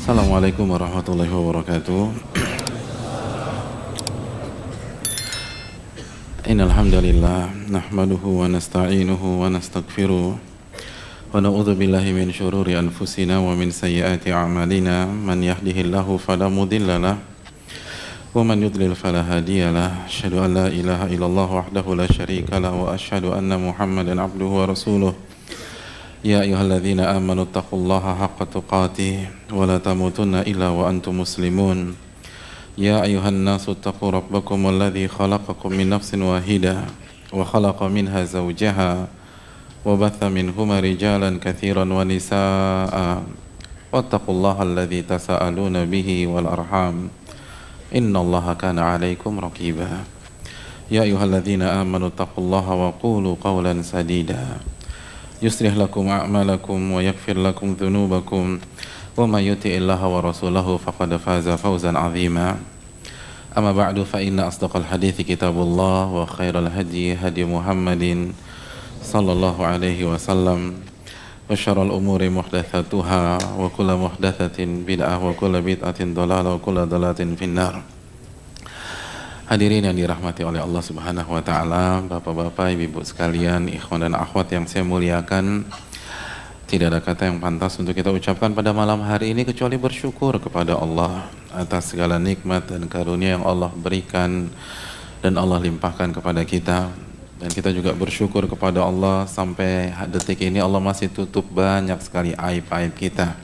Assalamualaikum warahmatullahi wabarakatuh. Innal hamdalillah nahmaduhu wa nasta'inuhu wa nastaghfiruh wa na'udzu billahi min syururi anfusina wa min sayyiati a'malina man yahdihillahu fala mudilla lahu wa man yudlil fala hadiya lahu. Asyhadu an la ilaha illallah wahdahu la syarika lahu wa asyhadu anna Muhammadan abduhu wa rasuluh. Ya ayyuhalladzina amanu taqullaha haqqa tuqatih wa la tamutunna illa wa antum muslimun. Ya ayyuhan nasu taqu rabbakum alladzi khalaqakum min nafsin wahidah wa khalaqa minha zawjaha wa batha minhuma rijalan katsiran wa nisaa'a wattaqullaha alladzi tasaaluna bihi wal arham innallaha kana 'alaikum raqiba. Ya ayyuhalladzina amanu taqullaha wa qulu qawlan sadida yuslih lakum a'malakum wa yaghfir lakum dhunubakum wa may yuti'illaha wa rasulahu faqad faza fawzan 'azima. Amma ba'du fa inna asdaqal hadithi kitabullah wa khairal hadi hadi Muhammadin sallallahu alaihi wasallam wa syarrul umuri muhdatsatuha wa kullu muhdatsatin bid'ah wa kullu bid'atin dhalalah wa kullu dhalalatin finnar. Hadirin yang dirahmati oleh Allah Subhanahu wa taala, Bapak-bapak, Ibu-ibu sekalian, ikhwan dan akhwat yang saya muliakan. Tidak ada kata yang pantas untuk kita ucapkan pada malam hari ini kecuali bersyukur kepada Allah atas segala nikmat dan karunia yang Allah berikan dan Allah limpahkan kepada kita. Dan kita juga bersyukur kepada Allah sampai detik ini Allah masih tutup banyak sekali aib-aib kita.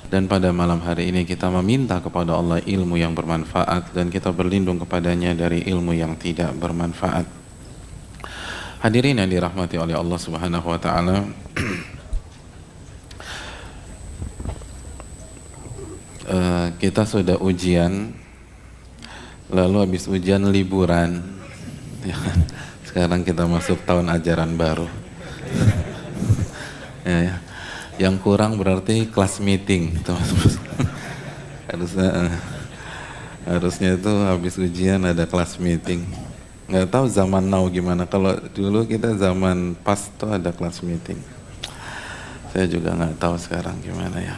Dan pada malam hari ini kita meminta kepada Allah ilmu yang bermanfaat dan kita berlindung kepadanya dari ilmu yang tidak bermanfaat. Hadirin yang dirahmati oleh Allah Subhanahu wa taala, kita sudah ujian, lalu habis ujian liburan, ya kan? Sekarang kita masuk tahun ajaran baru. Ya. Yang kurang berarti kelas meeting, harusnya itu habis ujian ada kelas meeting. Nggak tahu zaman now gimana. Kalau dulu kita zaman pas tuh ada kelas meeting. Saya juga nggak tahu sekarang gimana ya.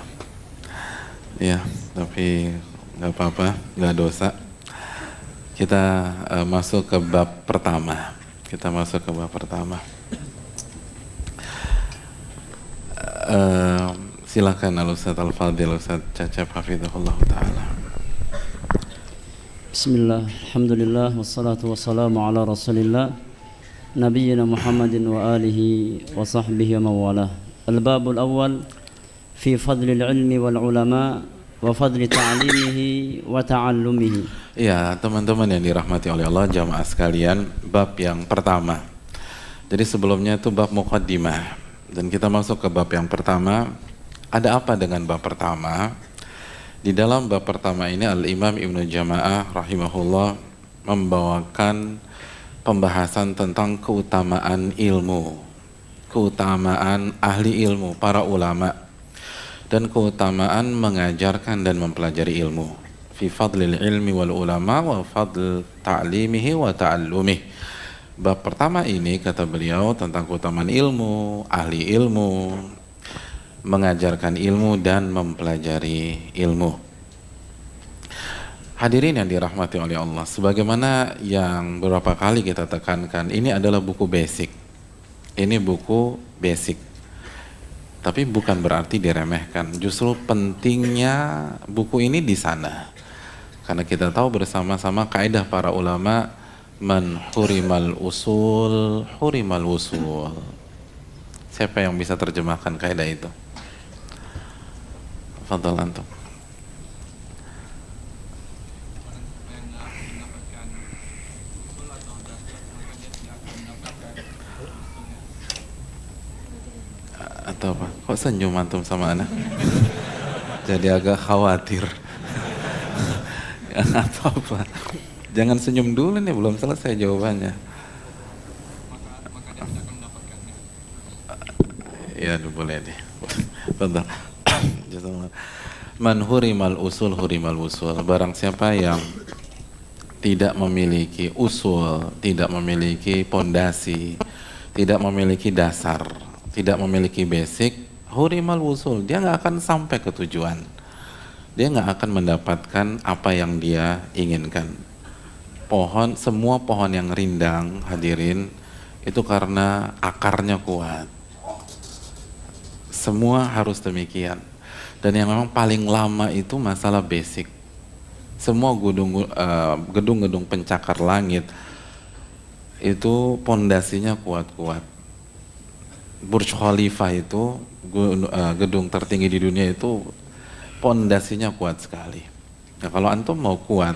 Ya, tapi nggak apa-apa, nggak dosa. Kita masuk ke bab pertama. Silakan Al-Ustaz Al-Fadil, Ustaz Cacep hafizahullah ta'ala. Bismillah, alhamdulillah, wassalatu wassalamu ala rasulillah Nabiyyina Muhammadin wa alihi wa sahbihi wa mawalah. Al-babul awal fi fadlil ilmi wal ulama wa fadli ta'limihi wa ta'allumihi. Ya, teman-teman yang dirahmati oleh Allah, jamaah sekalian, bab yang pertama. Jadi sebelumnya itu bab muqaddimah. Dan kita masuk ke bab yang pertama. Ada apa dengan bab pertama? Di dalam bab pertama ini Al-Imam Ibnu Jama'ah rahimahullah membawakan pembahasan tentang keutamaan ilmu, keutamaan ahli ilmu, para ulama, dan keutamaan mengajarkan dan mempelajari ilmu. Fi fadlil ilmi wal ulama wa fadl ta'limihi wa ta'allumihi. Bab pertama ini kata beliau tentang keutamaan ilmu, ahli ilmu, mengajarkan ilmu dan mempelajari ilmu. Hadirin yang dirahmati oleh Allah, sebagaimana yang beberapa kali kita tekankan, ini adalah buku basic. Ini buku basic. Tapi bukan berarti diremehkan. Justru pentingnya buku ini di sana. Karena kita tahu bersama-sama kaidah para ulama, man hurimal usul hurimal usul. Siapa yang bisa terjemahkan kaidah itu? Fadhal antum. Atau apa? Kok senyum antum sama ana? Jadi agak khawatir. Atau apa? Jangan senyum dulu nih, belum selesai jawabannya. Ya, boleh deh. Bentar. Man hurimal usul hurimal usul. Barang siapa yang tidak memiliki usul, tidak memiliki pondasi, tidak memiliki dasar, tidak memiliki basic, hurimal usul, dia nggak akan sampai ke tujuan. dia nggak akan mendapatkan apa yang dia inginkan. Semua pohon yang rindang, hadirin, itu karena akarnya kuat. Semua harus demikian. Dan yang memang paling lama itu masalah basic. Semua gedung-gedung pencakar langit itu pondasinya kuat-kuat. Burj Khalifa itu gedung tertinggi di dunia itu pondasinya kuat sekali. Nah, kalau antum mau kuat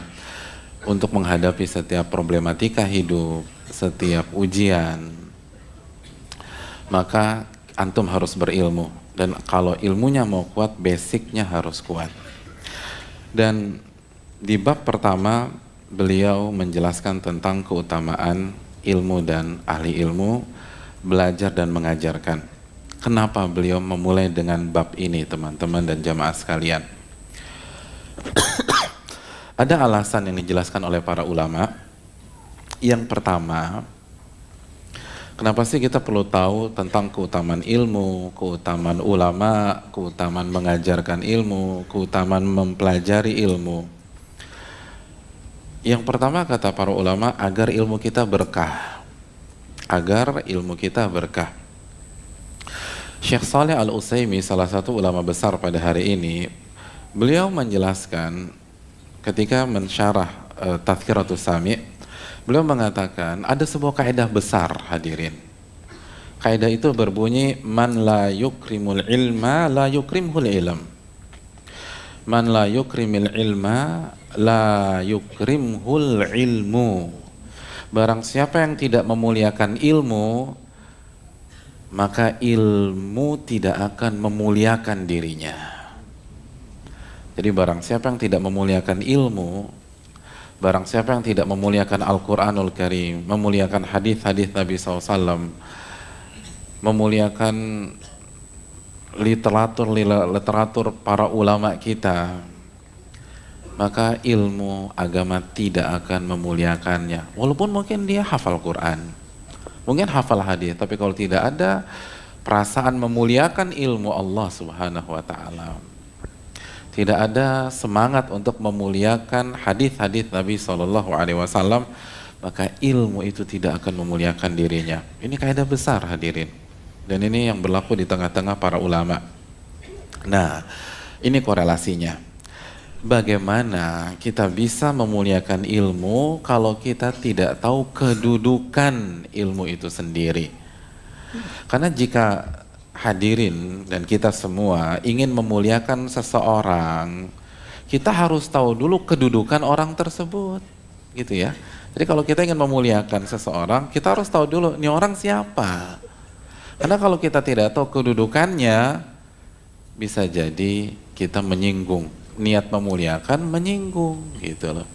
untuk menghadapi setiap problematika hidup, setiap ujian, maka antum harus berilmu. Dan kalau ilmunya mau kuat, basicnya harus kuat. Dan di bab pertama beliau menjelaskan tentang keutamaan ilmu dan ahli ilmu, belajar dan mengajarkan. Kenapa beliau memulai dengan bab ini, teman-teman dan jamaah sekalian? Ada alasan yang dijelaskan oleh para ulama. Yang pertama, kenapa sih kita perlu tahu tentang keutamaan ilmu, keutamaan ulama, keutamaan mengajarkan ilmu, keutamaan mempelajari ilmu? Yang pertama kata para ulama, agar ilmu kita berkah. Agar ilmu kita berkah. Syekh Shalih Al-Utsaimin, salah satu ulama besar pada hari ini, beliau menjelaskan ketika mensyarah Tadhkiratus Sami', beliau mengatakan ada sebuah kaidah besar, hadirin. Kaidah itu berbunyi, man la yukrimul ilma la yukrimhul ilm. Man la yukrimil ilma la yukrimhul ilmu. Barang siapa yang tidak memuliakan ilmu, maka ilmu tidak akan memuliakan dirinya. Jadi barang siapa yang tidak memuliakan ilmu, barang siapa yang tidak memuliakan Al-Quranul Karim, memuliakan hadis-hadis Nabi SAW, memuliakan literatur para ulama kita, maka ilmu agama tidak akan memuliakannya. Walaupun mungkin dia hafal Quran, mungkin hafal hadis, tapi kalau tidak ada perasaan memuliakan ilmu Allah Subhanahu wa Ta'ala, tidak ada semangat untuk memuliakan hadis-hadis Nabi SAW, maka ilmu itu tidak akan memuliakan dirinya. Ini kaidah besar, hadirin, dan ini yang berlaku di tengah-tengah para ulama. Nah, ini korelasinya. Bagaimana kita bisa memuliakan ilmu kalau kita tidak tahu kedudukan ilmu itu sendiri? Karena jika hadirin dan kita semua ingin memuliakan seseorang, kita harus tahu dulu kedudukan orang tersebut, gitu ya. Jadi kalau kita ingin memuliakan seseorang, kita harus tahu dulu ini orang siapa. Karena kalau kita tidak tahu kedudukannya, bisa jadi kita menyinggung. Niat memuliakan menyinggung, gitu loh.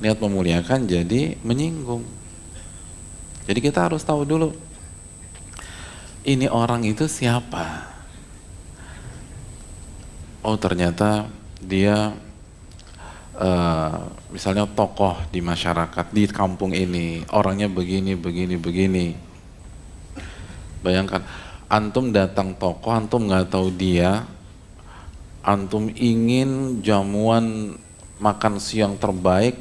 Niat memuliakan jadi menyinggung. Jadi kita harus tahu dulu ini orang itu siapa. Oh, ternyata dia misalnya tokoh di masyarakat di kampung ini, orangnya begini. Bayangkan antum datang tokoh, antum nggak tahu dia, antum ingin jamuan makan siang terbaik,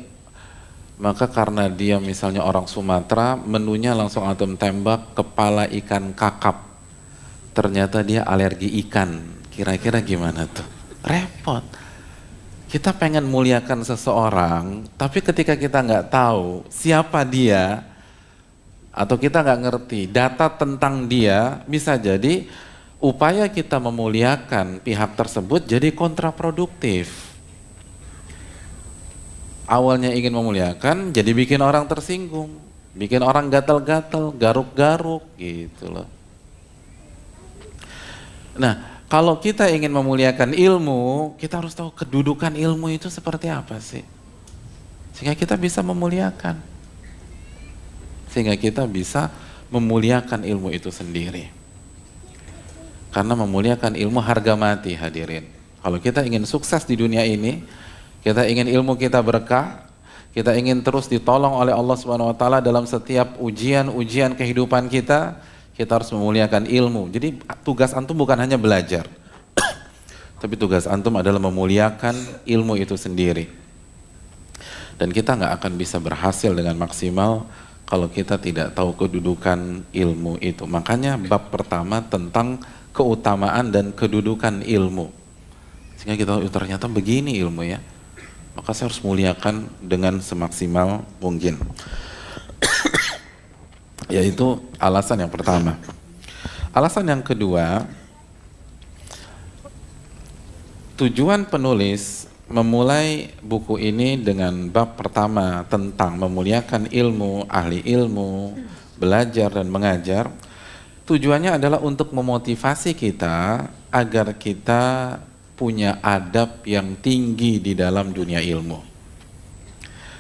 maka karena dia misalnya orang Sumatera, menunya langsung antum tembak kepala ikan kakap. Ternyata dia alergi ikan. Kira-kira gimana tuh? Repot. Kita pengen muliakan seseorang, tapi ketika kita nggak tahu siapa dia, atau kita nggak ngerti data tentang dia, bisa jadi upaya kita memuliakan pihak tersebut jadi kontraproduktif. Awalnya ingin memuliakan, jadi bikin orang tersinggung, bikin orang gatal-gatal, garuk-garuk, gitu loh. Nah, kalau kita ingin memuliakan ilmu, kita harus tahu kedudukan ilmu itu seperti apa sih, sehingga kita bisa memuliakan, sehingga kita bisa memuliakan ilmu itu sendiri. Karena memuliakan ilmu harga mati, hadirin. Kalau kita ingin sukses di dunia ini, kita ingin ilmu kita berkah, kita ingin terus ditolong oleh Allah Subhanahu wa Ta'ala dalam setiap ujian-ujian kehidupan kita harus memuliakan ilmu. Jadi tugas antum bukan hanya belajar. Tapi tugas antum adalah memuliakan ilmu itu sendiri. Dan kita nggak akan bisa berhasil dengan maksimal kalau kita tidak tahu kedudukan ilmu itu. Makanya bab pertama tentang keutamaan dan kedudukan ilmu. Sehingga kita tahu ternyata begini ilmu ya. Maka saya harus muliakan dengan semaksimal mungkin. Yaitu alasan yang pertama. Alasan yang kedua, tujuan penulis memulai buku ini dengan bab pertama tentang memuliakan ilmu, ahli ilmu, belajar dan mengajar. Tujuannya adalah untuk memotivasi kita agar kita punya adab yang tinggi di dalam dunia ilmu.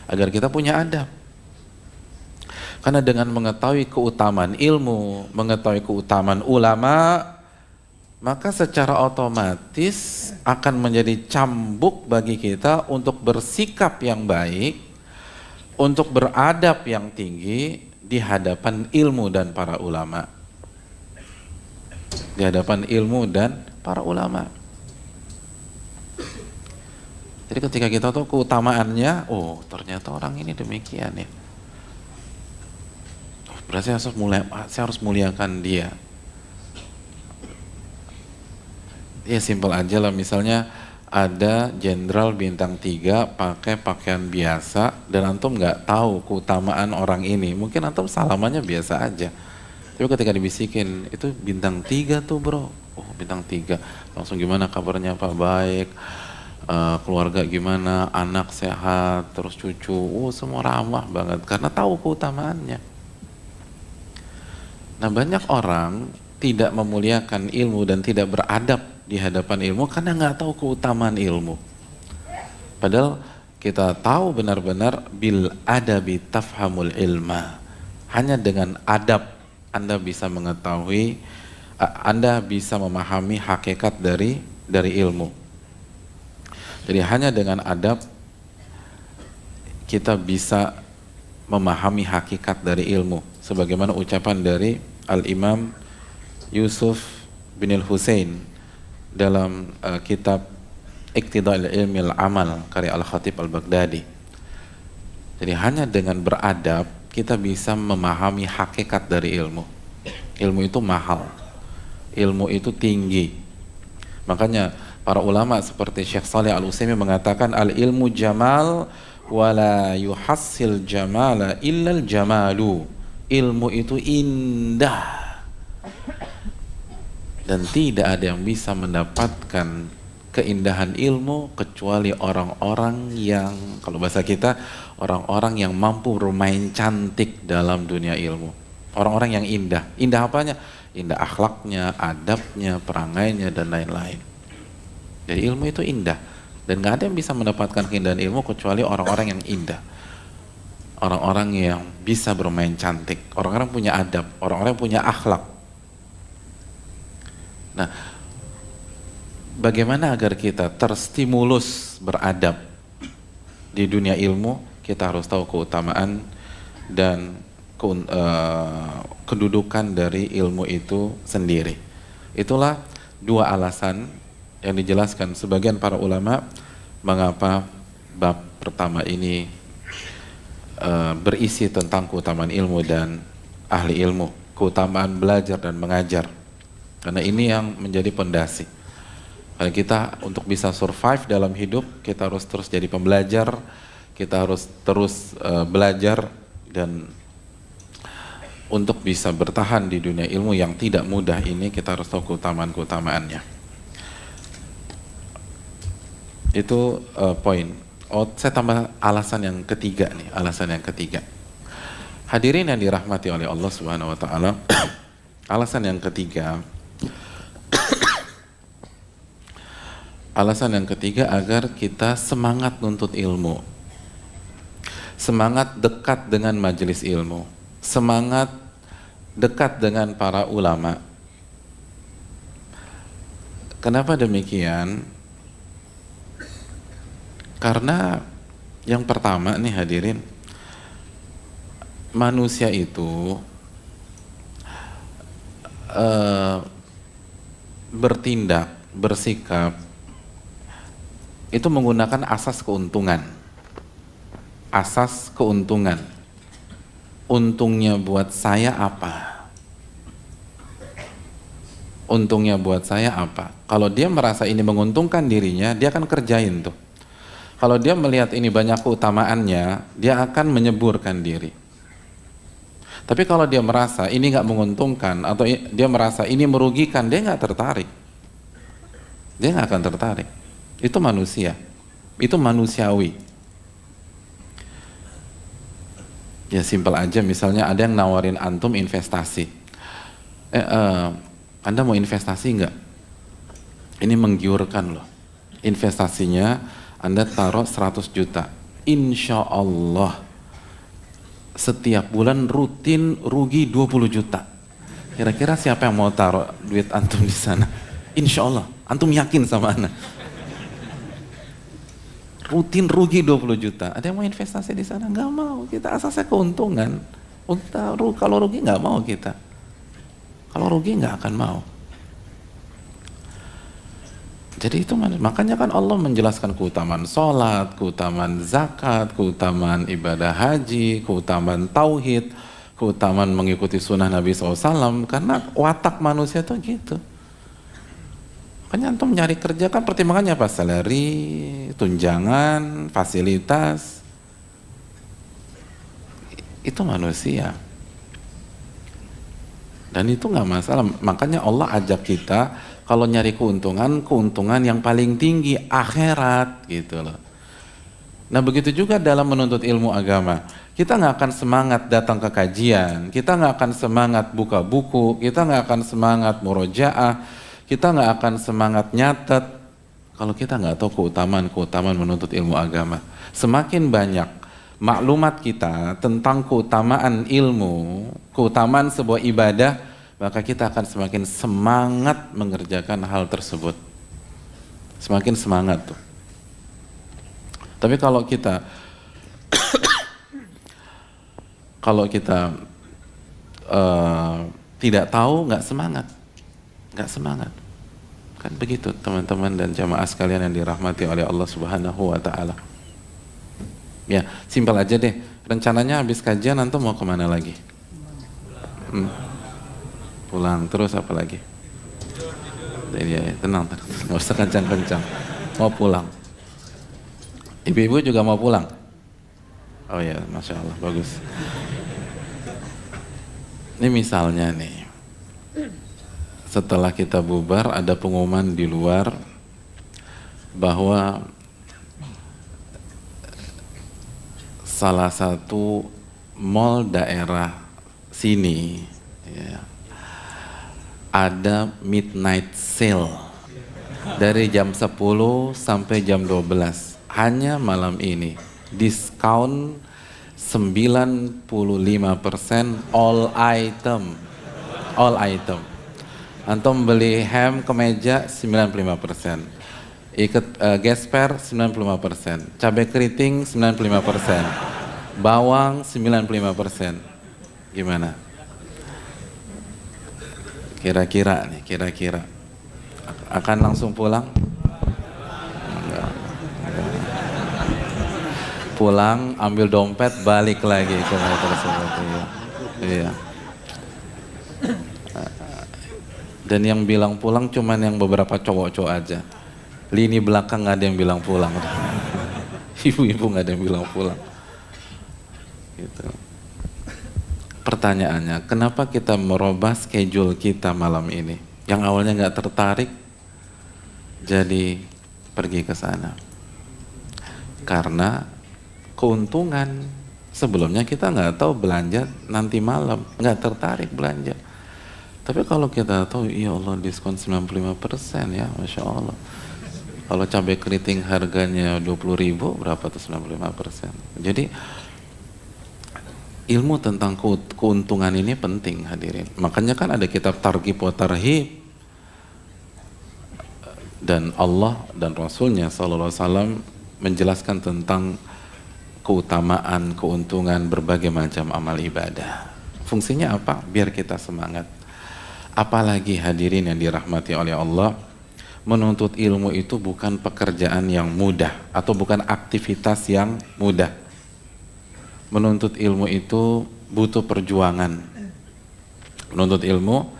Agar kita punya adab. Karena dengan mengetahui keutamaan ilmu, mengetahui keutamaan ulama, maka secara otomatis akan menjadi cambuk bagi kita untuk bersikap yang baik, untuk beradab yang tinggi di hadapan ilmu dan para ulama. Di hadapan ilmu dan para ulama. Jadi ketika kita tahu keutamaannya, oh ternyata orang ini demikian ya. Berarti saya harus muliakan dia. Ya simpel aja lah, misalnya ada jenderal bintang 3 pakai pakaian biasa dan antum nggak tahu keutamaan orang ini, mungkin antum salamannya biasa aja. Tapi ketika dibisikin, itu bintang 3 tuh bro, oh bintang 3, langsung gimana kabarnya Pak? Baik, keluarga gimana, anak sehat, terus cucu, semua ramah banget karena tahu keutamaannya. Nah banyak orang tidak memuliakan ilmu dan tidak beradab di hadapan ilmu karena nggak tahu keutamaan ilmu. Padahal kita tahu benar-benar bil adabi tafhamul ilma. Hanya dengan adab Anda bisa mengetahui, Anda bisa memahami hakikat dari ilmu. Jadi hanya dengan adab kita bisa memahami hakikat dari ilmu. Sebagaimana ucapan dari Al-Imam Yusuf bin Al-Husain dalam kitab Iqtida'ul Ilmi Al-Amal karya Al-Khatib Al-Baghdadi. Jadi hanya dengan beradab kita bisa memahami hakikat dari ilmu. Ilmu itu mahal, ilmu itu tinggi. Makanya para ulama seperti Syekh Shalih Al-Utsaimin mengatakan al-ilmu jamal wala yuhassil jamala illal jamalu. Ilmu itu indah dan tidak ada yang bisa mendapatkan keindahan ilmu kecuali orang-orang yang, kalau bahasa kita, orang-orang yang mampu bermain cantik dalam dunia ilmu. Orang-orang yang indah. Indah apanya? Indah akhlaknya, adabnya, perangainya dan lain-lain. Jadi ilmu itu indah dan gak ada yang bisa mendapatkan keindahan ilmu kecuali orang-orang yang indah. Orang-orang yang bisa bermain cantik, orang-orang punya adab, orang-orang punya akhlak. Nah, bagaimana agar kita terstimulus beradab di dunia ilmu? Kita harus tahu keutamaan dan kedudukan dari ilmu itu sendiri. Itulah dua alasan yang dijelaskan sebagian para ulama mengapa bab pertama ini berisi tentang keutamaan ilmu dan ahli ilmu, keutamaan belajar dan mengajar. Karena ini yang menjadi pondasi. Karena kita untuk bisa survive dalam hidup, kita harus terus jadi pembelajar, kita harus terus belajar, dan untuk bisa bertahan di dunia ilmu yang tidak mudah ini, kita harus tahu keutamaan-keutamaannya. Itu poin. Saya tambah alasan yang ketiga nih, alasan yang ketiga. Hadirin yang dirahmati oleh Allah Subhanahu wa taala, alasan yang ketiga alasan yang ketiga agar kita semangat nuntut ilmu. Semangat dekat dengan majelis ilmu, semangat dekat dengan para ulama. Kenapa demikian? Karena yang pertama nih hadirin, manusia itu bertindak, bersikap itu menggunakan asas keuntungan. Asas keuntungan. Untungnya buat saya apa? Untungnya buat saya apa? Kalau dia merasa ini menguntungkan dirinya, dia akan kerjain tuh. Kalau dia melihat ini banyak keutamaannya, dia akan menyeburkan diri. Tapi kalau dia merasa ini nggak menguntungkan atau dia merasa ini merugikan, dia nggak tertarik. Dia nggak akan tertarik. Itu manusia. Itu manusiawi. Ya simpel aja, misalnya ada yang nawarin antum investasi. Anda mau investasi nggak? Ini menggiurkan loh. Investasinya Anda taruh 100 juta. Insya Allah setiap bulan rutin rugi 20 juta. Kira-kira siapa yang mau taruh duit antum di sana? Insya Allah, antum yakin sama Anda? Rutin rugi 20 juta. Ada yang mau investasi di sana? Nggak mau. Kita asasnya keuntungan. Kalau rugi nggak mau kita. Kalau rugi nggak akan mau. Jadi itu makanya kan Allah menjelaskan keutamaan sholat, keutamaan zakat, keutamaan ibadah haji, keutamaan tauhid, keutamaan mengikuti sunnah Nabi SAW, karena watak manusia tuh gitu. Makanya antum nyari kerja kan pertimbangannya apa? Salary, tunjangan, fasilitas. Itu manusia. Dan itu nggak masalah. Makanya Allah ajak kita kalau nyari keuntungan yang paling tinggi akhirat gitu loh. Nah begitu juga dalam menuntut ilmu agama. Kita nggak akan semangat datang ke kajian, kita nggak akan semangat buka buku, kita nggak akan semangat murojaah, kita nggak akan semangat nyatet kalau kita nggak tahu keutamaan menuntut ilmu agama. Semakin banyak maklumat kita tentang keutamaan ilmu, keutamaan sebuah ibadah, maka kita akan semakin semangat mengerjakan hal tersebut. Semakin semangat tuh. Tapi kalau kita tidak tahu, nggak semangat. Kan begitu teman-teman dan jamaah sekalian yang dirahmati oleh Allah Subhanahu wa taala. Ya, simpel aja deh. Rencananya habis kajian antum mau kemana lagi? Pulang, terus apa lagi? Ya, tenang, nggak usah kencang-kencang. Mau pulang. Ibu-ibu juga mau pulang? Oh ya, Masya Allah, bagus. Ini misalnya nih, setelah kita bubar ada pengumuman di luar bahwa salah satu mall daerah sini ya, ada midnight sale dari jam 10 sampai jam 12 hanya malam ini, diskon 95% all item. Antum beli ham kemeja 95%, gesper 95%, cabai keriting 95%, bawang 95%. Gimana? Kira-kira akan langsung pulang? Pulang, ambil dompet, balik lagi ke mall tersebut. Iya. Dan yang bilang pulang cuman yang beberapa cowok-cowok aja. Lini belakang nggak ada yang bilang pulang. Ibu-ibu nggak ada yang bilang pulang. Gitu. Pertanyaannya, kenapa kita merubah schedule kita malam ini? Yang awalnya nggak tertarik, jadi pergi ke sana. Karena keuntungan. Sebelumnya kita nggak tahu belanja nanti malam, nggak tertarik belanja. Tapi kalau kita tahu, ya Allah diskon 95% ya, Masya Allah. Kalau cabai keriting harganya 20.000, berapa tuh 95%? Jadi ilmu tentang keuntungan ini penting hadirin. Makanya kan ada kitab Targhib wa Tarhib. Dan Allah dan Rasulnya SAW menjelaskan tentang keutamaan, keuntungan berbagai macam amal ibadah. Fungsinya apa? Biar kita semangat. Apalagi hadirin yang dirahmati oleh Allah, Menuntut ilmu itu bukan pekerjaan yang mudah atau bukan aktivitas yang mudah. Menuntut ilmu itu butuh perjuangan. Menuntut ilmu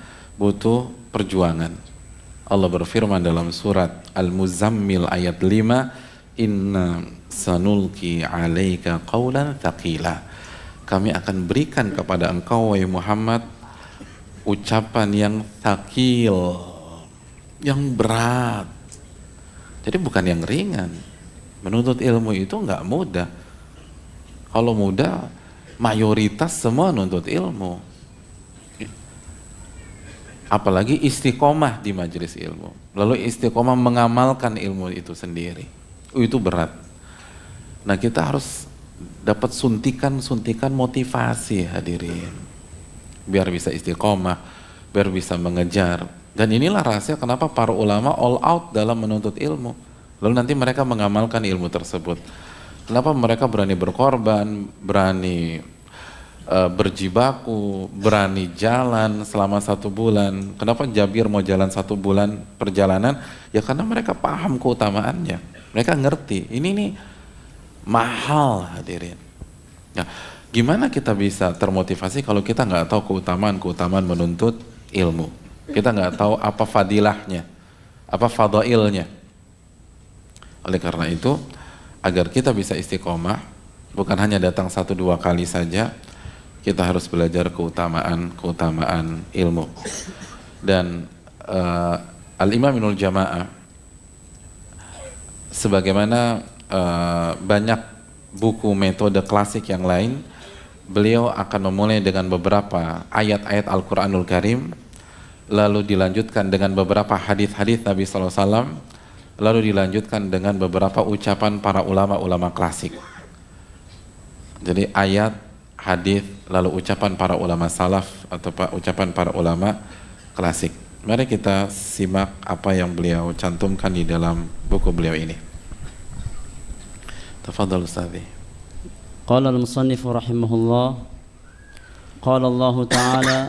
butuh perjuangan. Allah berfirman dalam surat Al-Muzammil ayat 5, Inna sanulki alaika qawlan thaqila. Kami akan berikan kepada engkau wahai Muhammad ucapan yang thaqil, yang berat. Jadi bukan yang ringan. Menuntut ilmu itu nggak mudah. Kalau mudah, mayoritas semua nuntut ilmu. Apalagi istiqomah di majelis ilmu. Lalu istiqomah mengamalkan ilmu itu sendiri. Itu berat. Nah, kita harus dapat suntikan-suntikan motivasi, hadirin. Biar bisa istiqomah, biar bisa mengejar. Dan inilah rahasia kenapa para ulama all out dalam menuntut ilmu. Lalu nanti mereka mengamalkan ilmu tersebut. Kenapa mereka berani berkorban, berani berjibaku, berani jalan selama 1 bulan. Kenapa Jabir mau jalan 1 bulan perjalanan? Ya karena mereka paham keutamaannya. Mereka ngerti, ini nih mahal, hadirin. Nah, gimana kita bisa termotivasi kalau kita nggak tahu keutamaan menuntut ilmu? Kita nggak tahu apa fadilahnya, apa fadailnya. Oleh karena itu, agar kita bisa istiqomah, bukan hanya datang 1-2 kali saja, kita harus belajar keutamaan ilmu. Dan Al-Imam Ibnul Jama'ah, sebagaimana banyak buku metode klasik yang lain, beliau akan memulai dengan beberapa ayat-ayat Al-Quranul Karim, lalu dilanjutkan dengan beberapa hadis-hadis Nabi SAW, lalu dilanjutkan dengan beberapa ucapan para ulama-ulama klasik. Jadi ayat, hadis, lalu ucapan para ulama salaf atau ucapan para ulama klasik. Mari kita simak apa yang beliau cantumkan di dalam buku beliau ini. Tafadhal Ustadz. Qala al-musannif rahimahullah, qala Allah Ta'ala,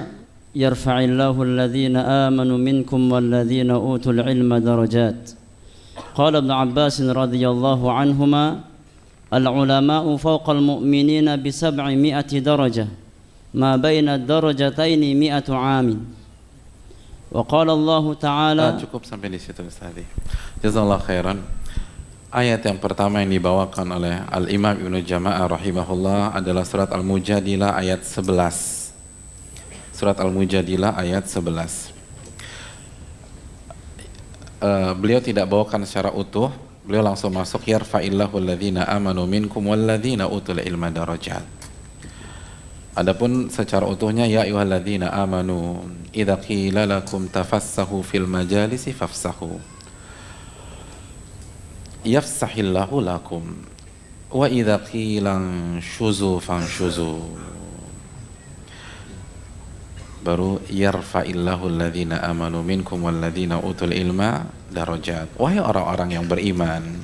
yarfa'illahu alladhina amanu minkum walladhina utul ilma darajat. Qala Ibn Abbas radhiyallahu anhuma, al-ulama'u fawqa al-mu'minina bi 700 darajah, ma baina ad-darajataini 100 amin. Wa qala Allah Ta'ala, cukup sampai di situ Ustaz. Jazakallahu khairan. Ayat yang pertama yang dibawakan oleh Al-Imam Ibnu Jama'ah rahimahullah adalah surat Al-Mujadilah ayat 11. Surat Al-Mujadilah ayat 11. Beliau tidak bawakan secara utuh, beliau langsung masuk yarfa'illahu alladhina amanu minkum walladhina utul ilma darajat. Adapun secara utuhnya ya ayyuhalladzina amanu idza qila lakum tafassahu fil majalisi fafsahu yafsahillahu lakum wa idza qila syuzu fanshuzu. Baru yarfa'illahu alladhina amanu minkum walladhina utul ilma darajat. Wahai orang-orang yang beriman,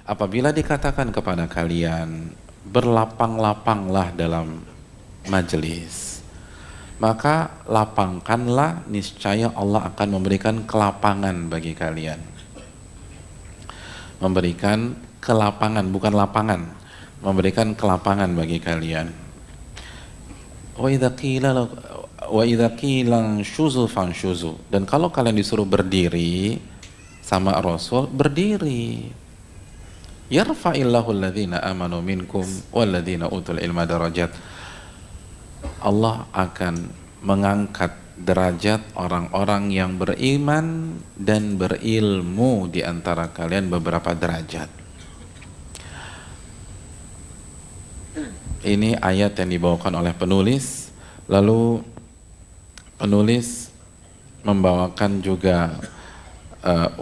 apabila dikatakan kepada kalian berlapang-lapanglah dalam majelis, maka lapangkanlah, niscaya Allah akan memberikan kelapangan bagi kalian. Memberikan kelapangan, bukan lapangan, memberikan kelapangan bagi kalian. Wa idza qila syuzu fanshuzu. Dan kalau kalian disuruh berdiri sama Rasul, berdiri. Yarfa'illahu alladhina amanu minkum walladhina utul ilma darajat. Allah akan mengangkat derajat orang-orang yang beriman dan berilmu di antara kalian beberapa derajat. Ini ayat yang dibawakan oleh penulis. Lalu penulis membawakan juga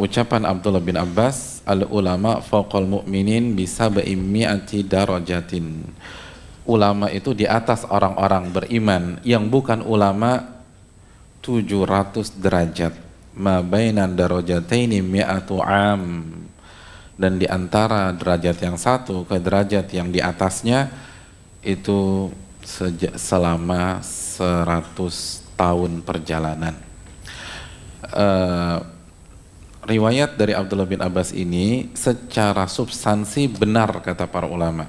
ucapan Abdullah bin Abbas, al-ulama fawqal mu'minin bisab'i mi'ati darajatin. Ulama itu di atas orang-orang beriman yang bukan ulama 700 derajat. Ma bainan darajataini mi'atu am. Dan di antara derajat yang satu ke derajat yang di atasnya itu selama 100 tahun perjalanan. riwayat dari Abdullah bin Abbas ini secara substansi benar kata para ulama.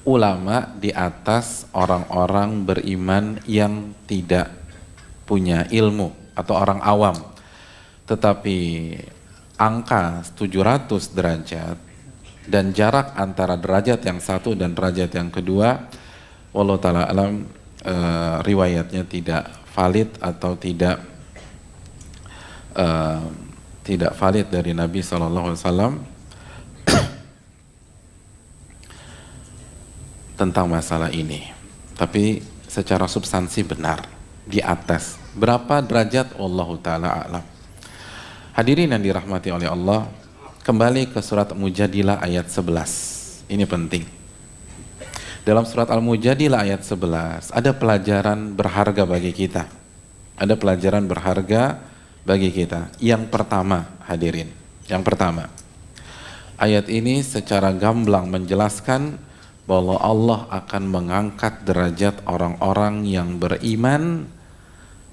Ulama di atas orang-orang beriman yang tidak punya ilmu atau orang awam. Tetapi angka 700 derajat dan jarak antara derajat yang satu dan derajat yang kedua, wallahu ta'ala alam, riwayatnya tidak valid atau tidak valid dari Nabi SAW tentang masalah ini. Tapi secara substansi benar di atas. Berapa derajat wallahu ta'ala alam. Hadirin yang dirahmati oleh Allah, kembali ke surat Mujadilah ayat 11. Ini penting. Dalam surat Al-Mujadilah ayat 11 ada pelajaran berharga bagi kita. Ada pelajaran berharga bagi kita. Yang pertama, hadirin. Yang pertama, ayat ini secara gamblang menjelaskan bahwa Allah akan mengangkat derajat orang-orang yang beriman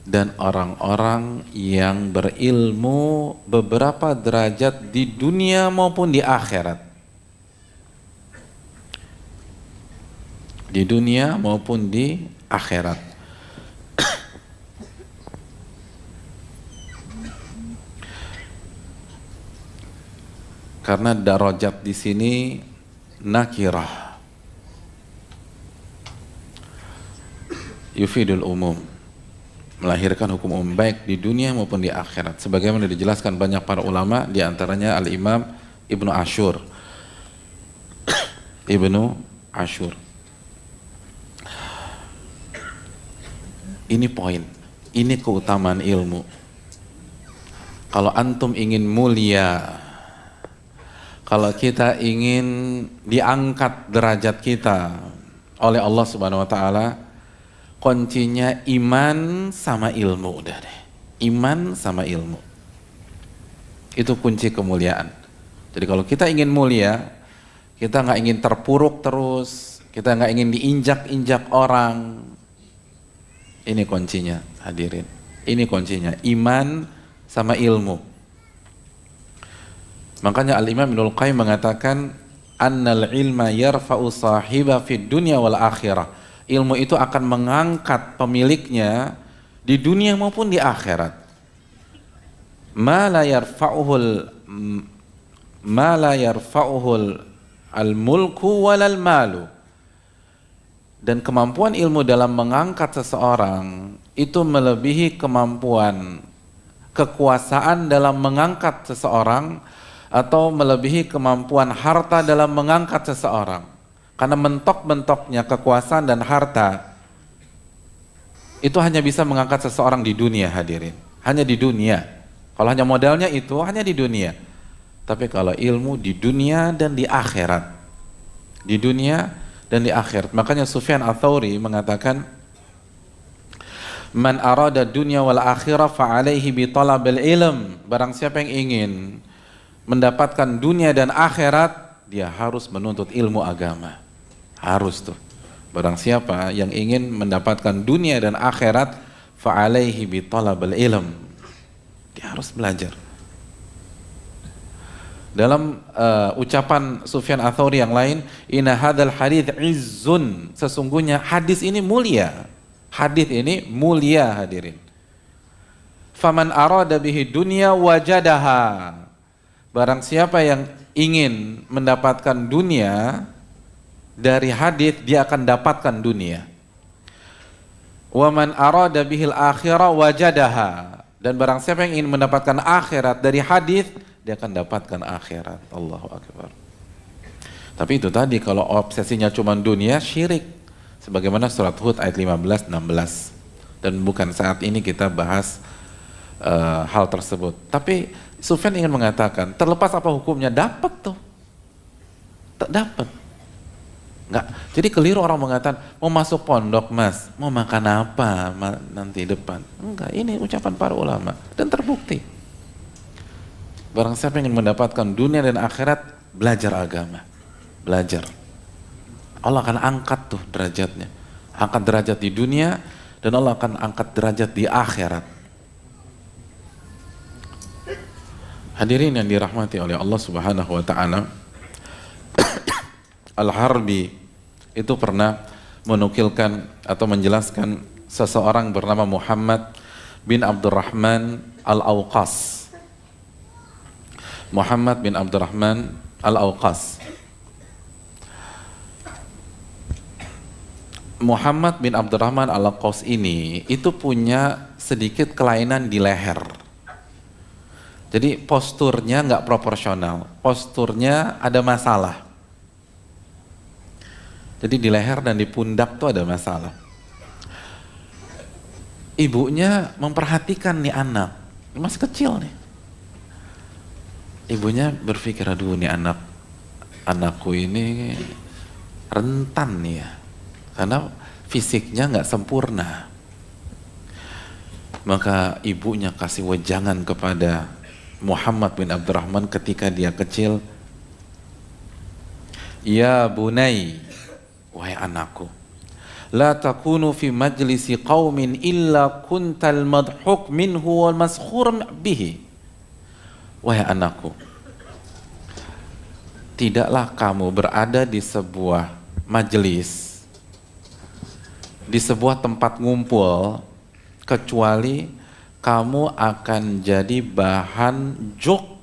dan orang-orang yang berilmu beberapa derajat di dunia maupun di akhirat. Di dunia maupun di akhirat. Karena darajat di sini nakirah, yufidul umum, melahirkan hukum umum baik di dunia maupun di akhirat. Sebagaimana dijelaskan banyak para ulama, di antaranya Al-Imam Ibnu Ashur. Ibnu Ashur. Ini poin, ini keutamaan ilmu. Kalau antum ingin mulia, kalau kita ingin diangkat derajat kita oleh Allah Subhanahu wa taala, kuncinya iman sama ilmu. Udah deh, iman sama ilmu. Itu kunci kemuliaan. Jadi kalau kita ingin mulia, kita nggak ingin terpuruk terus, kita nggak ingin diinjak-injak orang. Ini kuncinya, hadirin. Ini kuncinya, iman sama ilmu. Makanya Al-Imam Ibnul Qayyim mengatakan, annal ilma yarfa'u sahiba fid dunya wal akhirah. Ilmu itu akan mengangkat pemiliknya di dunia maupun di akhirat. Ma la yarfa'uhul al-mulku walal malu. Dan kemampuan ilmu dalam mengangkat seseorang itu melebihi kemampuan kekuasaan dalam mengangkat seseorang atau melebihi kemampuan harta dalam mengangkat seseorang. Karena mentok-mentoknya kekuasaan dan harta itu hanya bisa mengangkat seseorang di dunia, hadirin. Hanya di dunia. Kalau hanya modalnya itu hanya di dunia. Tapi kalau ilmu di dunia dan di akhirat. Di dunia dan di akhirat. Makanya Sufyan Ats-Tsauri mengatakan, man arada dunya wal akhirah fa alaihi bi talabil ilm. Barang siapa yang ingin mendapatkan dunia dan akhirat, dia harus menuntut ilmu agama. Harus tuh. Barang siapa yang ingin mendapatkan dunia dan akhirat, fa alaihi bi talabil ilm. Dia harus belajar. Dalam ucapan Sufyan Ats-Tsauri yang lain, inna hadzal hadits izzun, sesungguhnya hadis ini mulia. Hadis ini mulia, hadirin. Faman arada bihi dunya wajadaha. Barang siapa yang ingin mendapatkan dunia dari hadis, dia akan dapatkan dunia. Wa man arada bihil akhirah wajadaha. Dan barang siapa yang ingin mendapatkan akhirat dari hadis, dia akan dapatkan akhirat. Allahu Akbar. Tapi itu tadi, kalau obsesinya cuma dunia, syirik. Sebagaimana surat Hud ayat 15-16. Dan bukan saat ini kita bahas hal tersebut. Tapi Sufyan ingin mengatakan, terlepas apa hukumnya, dapat tuh. Dapat. Enggak. Jadi keliru orang mengatakan, mau masuk pondok mas, mau makan apa nanti depan. Enggak, ini ucapan para ulama. Dan terbukti. Barang siapa ingin mendapatkan dunia dan akhirat, belajar agama. Belajar. Allah akan angkat tuh derajatnya. Angkat derajat di dunia, dan Allah akan angkat derajat di akhirat. Hadirin yang dirahmati oleh Allah Subhanahu wa taala, Al-Harbi itu pernah menukilkan atau menjelaskan seseorang bernama Muhammad bin Abdurrahman Al-Awqas. Muhammad bin Abdurrahman Al-Awqas. Muhammad bin Abdurrahman Al-Awqas ini itu punya sedikit kelainan di leher. Jadi posturnya nggak proporsional, posturnya ada masalah. Jadi di leher dan di pundak tuh ada masalah. Ibunya memperhatikan nih anak, masih kecil nih. Ibunya berpikir, aduh nih anakku ini rentan nih ya, karena fisiknya nggak sempurna. Maka ibunya kasih wejangan kepada Muhammad bin Abdurrahman ketika dia kecil, ya bunai, wahai anakku, la takunu fi majlisi qaumin illa kuntal madhuk minhu wal maskhur bihi. Wahai anakku, tidaklah kamu berada di sebuah majelis, di sebuah tempat ngumpul, kecuali kamu akan jadi bahan joke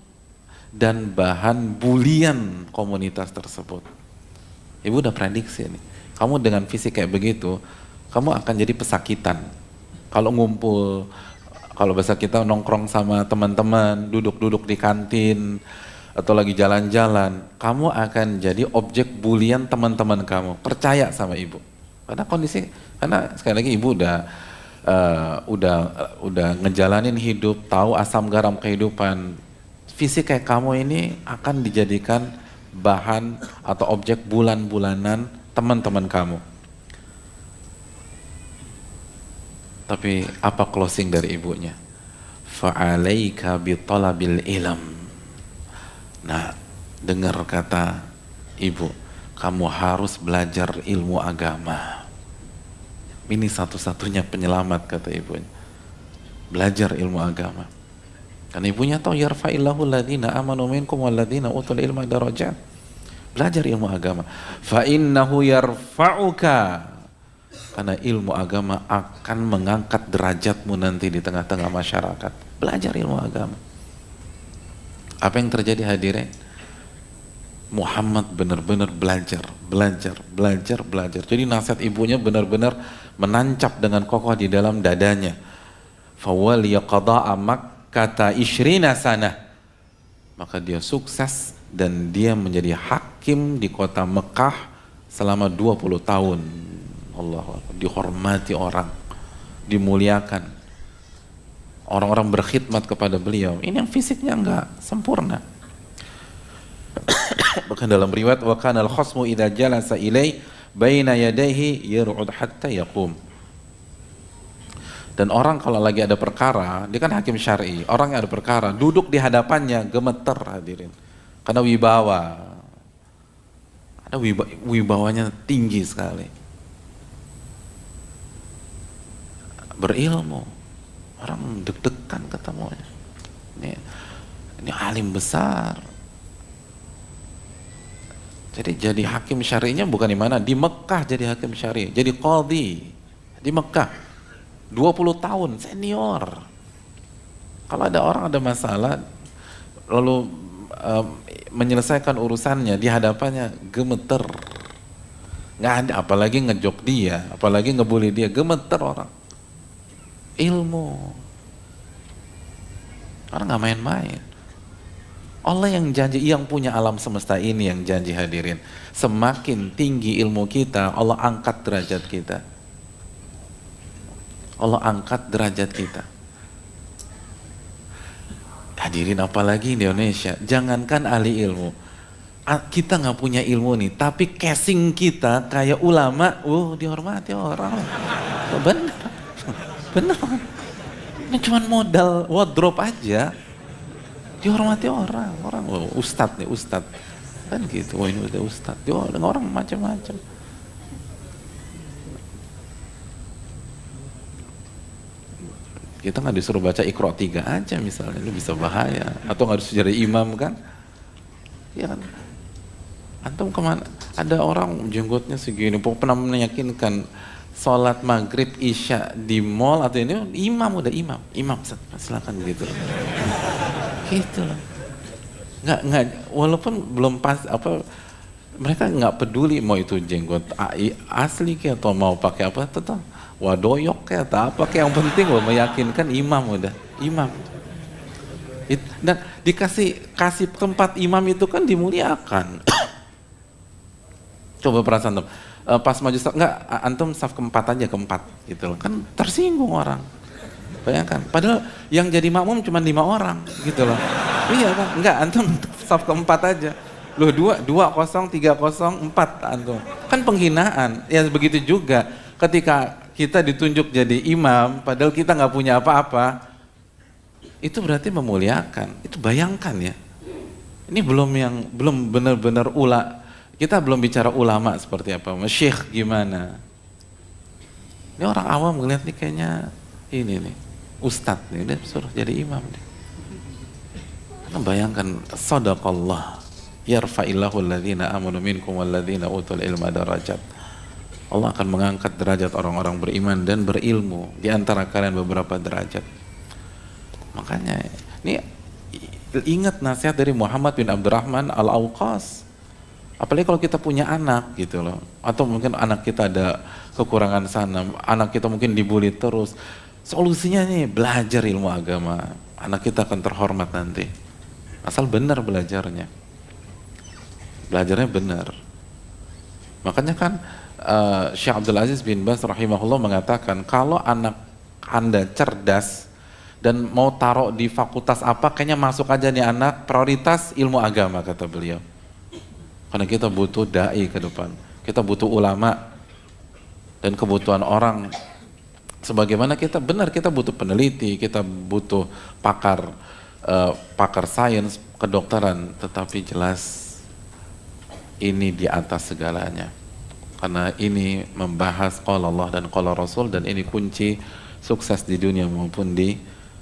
dan bahan bulian komunitas tersebut. Ibu udah prediksi nih, kamu dengan fisik kayak begitu, kamu akan jadi pesakitan. Kalau ngumpul, kalau bahasa kita nongkrong sama teman-teman, duduk-duduk di kantin, atau lagi jalan-jalan, kamu akan jadi objek bulian teman-teman kamu. Percaya sama ibu. Karena sekali lagi ibu udah ngejalanin hidup, tahu asam garam kehidupan. Fisik kayak kamu ini akan dijadikan bahan atau objek bulan-bulanan teman-teman kamu. Tapi apa closing dari ibunya? Fa'alaika bitalabil ilm. Nah, dengar kata ibu, kamu harus belajar ilmu agama. Ini satu-satunya penyelamat, kata ibunya. Belajar ilmu agama. Karena ibunya tahu, yarfa'illahu alladhina amanu minkum walladhina utul ilma darajat. Belajar ilmu agama. Fa'innahu yarfa'uka. Karena ilmu agama akan mengangkat derajatmu nanti di tengah-tengah masyarakat. Belajar ilmu agama. Apa yang terjadi hadirin? Muhammad benar-benar belajar. Jadi nasihat ibunya benar-benar menancap dengan kokoh di dalam dadanya. Fawaliya qada'a Makkata ishrina sanah. Maka dia sukses dan dia menjadi hakim di kota Mekah selama 20 tahun. Allah, dihormati orang, dimuliakan. Orang-orang berkhidmat kepada beliau. Ini yang fisiknya enggak sempurna. Bahkan dalam riwayat, wa kana al-khasmu idza jalasa ilai baina yadayhi yar'ud hatta yaqum. Dan orang kalau lagi ada perkara, dia kan hakim syar'i, orang yang ada perkara duduk di hadapannya gemeter hadirin. Karena wibawa. Ada wibawanya tinggi sekali. Berilmu, orang deg-degan ketemunya. Ini alim besar. Jadi jadi hakim syari'nya bukan di mana, di Mekah jadi hakim syari', jadi qadhi di Mekah. 20 tahun senior. Kalau ada orang ada masalah lalu menyelesaikan urusannya di hadapannya gemeter. Nggak ada, apalagi ngejok dia, apalagi ngebully dia, gemeter orang. Ilmu. Orang nggak main-main. Allah yang janji, yang punya alam semesta ini yang janji hadirin. Semakin tinggi ilmu kita, Allah angkat derajat kita. Allah angkat derajat kita. Hadirin, apalagi di Indonesia, jangankan ahli ilmu. Kita nggak punya ilmu nih, tapi casing kita kayak ulama, dihormati orang. Bener. Ini cuma modal wardrobe aja. Dihormati orang, ustadz nih, ustadz kan gitu, ini udah ustadz, orang macam-macam. Kita nggak disuruh baca Iqra 3 aja misalnya, lu bisa bahaya. Atau nggak disuruh jadi imam kan? Ya kan? Antum kemana? Ada orang jenggotnya segini, pernah meyakinkan sholat maghrib isya di mall atau ini imam, udah imam silakan gitu loh. Nggak walaupun belum pas apa, mereka nggak peduli mau itu jenggot asli kayak atau mau pakai apa tetap wadoyok kayak atau apa kayak, yang penting loh meyakinkan imam, udah imam. Dan kasih tempat imam itu kan dimuliakan. Coba perasaan tuh, pas maju antum saf keempat aja, keempat gitu loh, kan tersinggung orang. Bayangkan, padahal yang jadi makmum cuma 5 orang gitu loh. Iya kan, enggak, antum saf keempat aja. Loh 2, 0, 3, 0, 4 antum. Kan penghinaan. Ya begitu juga ketika kita ditunjuk jadi imam, padahal kita nggak punya apa-apa, itu berarti memuliakan. Itu bayangkan ya. Ini belum benar-benar kita belum bicara ulama seperti apa, syekh gimana. Ini orang awam ngeliat nih kayaknya ini nih, ustadz nih, udah suruh jadi imam nih. Karena bayangkan, sadaqallah, yarfa'illahu alladhina amanu minkum walladhina utul ilma darajat. Allah akan mengangkat derajat orang-orang beriman dan berilmu di antara kalian beberapa derajat. Makanya, ini ingat nasihat dari Muhammad bin Abdurrahman Al-Auqas. Apalagi kalau kita punya anak gitu loh, atau mungkin anak kita ada kekurangan sana, anak kita mungkin dibully terus. Solusinya nih belajar ilmu agama, anak kita akan terhormat nanti. Asal benar belajarnya benar. Makanya kan Syekh Abdul Aziz bin Baz rahimahullah mengatakan, kalau anak Anda cerdas dan mau taruh di fakultas apa, kayaknya masuk aja nih anak, prioritas ilmu agama kata beliau. Karena kita butuh dai ke depan, kita butuh ulama dan kebutuhan orang. Sebagaimana kita butuh peneliti, kita butuh pakar sains, kedokteran, tetapi jelas ini di atas segalanya. Karena ini membahas qala Allah dan qala Rasul, dan ini kunci sukses di dunia maupun di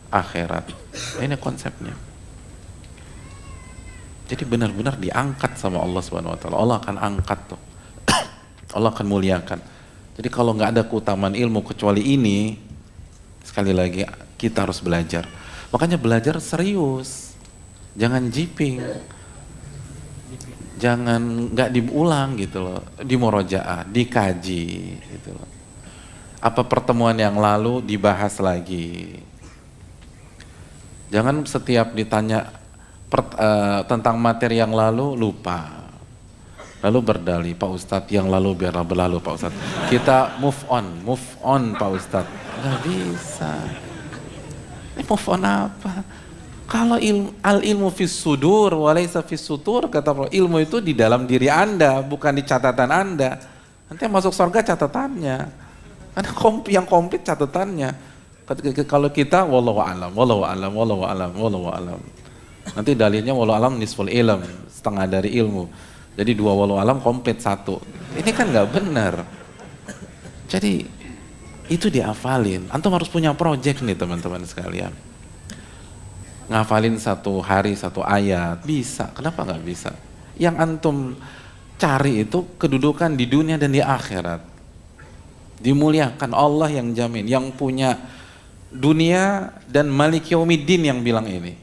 akhirat. Ini konsepnya. Jadi benar-benar diangkat sama Allah Subhanahu wa taala. Allah akan angkat tuh. Allah akan muliakan. Jadi kalau nggak ada keutamaan ilmu kecuali ini, sekali lagi kita harus belajar. Makanya belajar serius. Jangan jiping. Jangan nggak diulang gitu loh. Di murojaah, dikaji gitu loh. Apa pertemuan yang lalu dibahas lagi. Jangan setiap ditanya tentang materi yang lalu lupa, lalu berdalih, Pak Ustadz yang lalu biarlah berlalu Pak Ustadz, kita move on Pak Ustadz. Nggak bisa. Ini move on apa? Kalau ilmu fis sudur walaysa fis sutur, kata Allah, ilmu itu di dalam diri Anda, bukan di catatan Anda. Nanti yang masuk surga catatannya, karena yang komplit catatannya. Kalau kita wallahu alam. Nanti dalilnya walau alam nisful ilm, setengah dari ilmu. Jadi 2 walau alam komplit 1. Ini kan nggak benar. Jadi itu dihafalin. Antum harus punya project nih teman-teman sekalian. Ngafalin 1 hari 1 ayat, bisa. Kenapa nggak bisa? Yang antum cari itu kedudukan di dunia dan di akhirat. Dimuliakan, Allah yang jamin, yang punya dunia, dan Malik Yaumiddin yang bilang ini.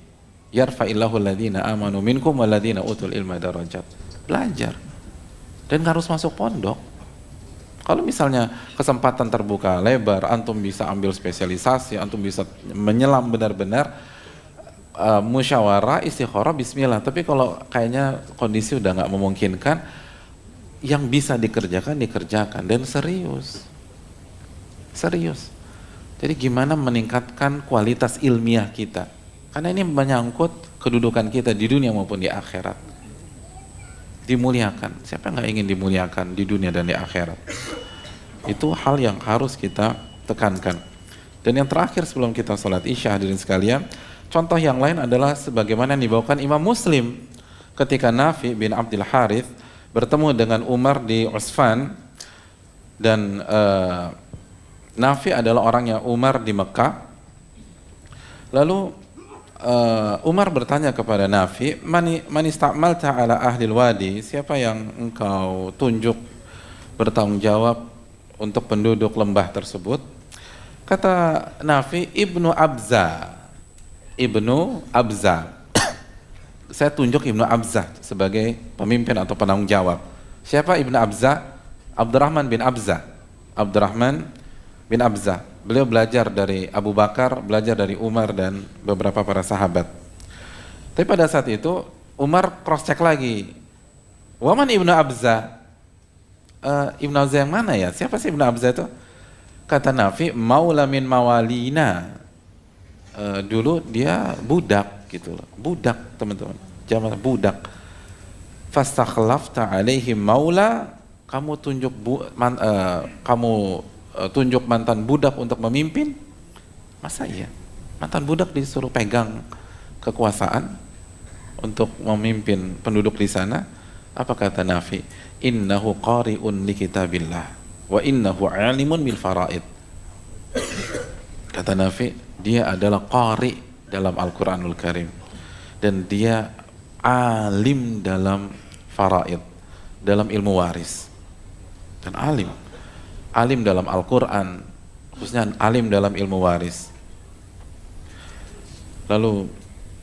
Yarfa'illahu alladhina amanu minkum walladhina utul ilma darajat. Belajar. Dan harus masuk pondok. Kalau misalnya kesempatan terbuka lebar, antum bisa ambil spesialisasi, antum bisa menyelam benar-benar, musyawarah, istikharah, bismillah. Tapi kalau kayaknya kondisi udah nggak memungkinkan, yang bisa dikerjakan dan serius. Jadi gimana meningkatkan kualitas ilmiah kita? Karena ini menyangkut kedudukan kita di dunia maupun di akhirat. Dimuliakan. Siapa yang nggak ingin dimuliakan di dunia dan di akhirat? Itu hal yang harus kita tekankan. Dan yang terakhir sebelum kita sholat isya, hadirin sekalian, contoh yang lain adalah sebagaimana yang dibawakan Imam Muslim ketika Nafi bin Abdul Harith bertemu dengan Umar di Usfan, dan Nafi adalah orangnya Umar di Mekah. Lalu Umar bertanya kepada Nafi, man ista'malta ala ahlil wadi, siapa yang engkau tunjuk bertanggung jawab untuk penduduk lembah tersebut? Kata Nafi, Ibnu Abza. Saya tunjuk Ibnu Abza sebagai pemimpin atau penanggung jawab. Siapa Ibnu Abza? Abdurrahman bin Abza. Beliau belajar dari Abu Bakar, belajar dari Umar dan beberapa para sahabat. Tapi pada saat itu Umar cross check lagi. Waman Ibnu Abza? Ibnu Abza yang mana ya? Siapa sih Ibnu Abza itu? Kata Nafi, maula min mawalina. Dulu dia budak gitu loh. Budak, teman-teman. Zaman budak. Fastakhlafta alaihim maula, kamu tunjuk mantan budak untuk memimpin? Masa iya? Mantan budak disuruh pegang kekuasaan untuk memimpin penduduk di sana? Apa kata Nafi? Innahu qari'un li kitabillah wa innahu alimun bil faraid. Kata Nafi, dia adalah qari dalam Al-Quranul Karim dan dia alim dalam faraid, dalam ilmu waris. Dan alim dalam Al-Quran, khususnya alim dalam ilmu waris. Lalu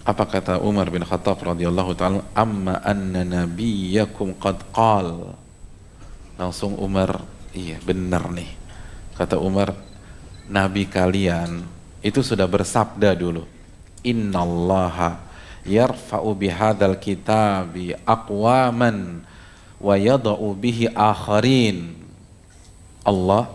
apa kata Umar bin Khattab radhiyallahu ta'ala, amma anna nabiyyakum qad qal. Langsung Umar, iya benar nih, kata Umar, nabi kalian itu sudah bersabda dulu, innallaha yarfa'u bihadzal kitabi aqwaman wa yada'u bihi akharin. Allah,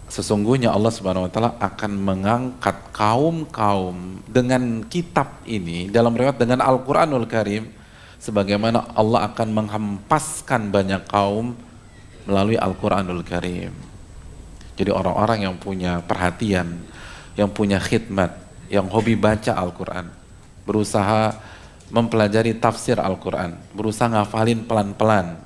sesungguhnya Allah Subhanahu wa taala akan mengangkat kaum-kaum dengan kitab ini, dalam riwayat dengan Al-Qur'anul Karim, sebagaimana Allah akan menghempaskan banyak kaum melalui Al-Qur'anul Karim. Jadi orang-orang yang punya perhatian, yang punya khidmat, yang hobi baca Al-Qur'an, berusaha mempelajari tafsir Al-Qur'an, berusaha ngafalin pelan-pelan,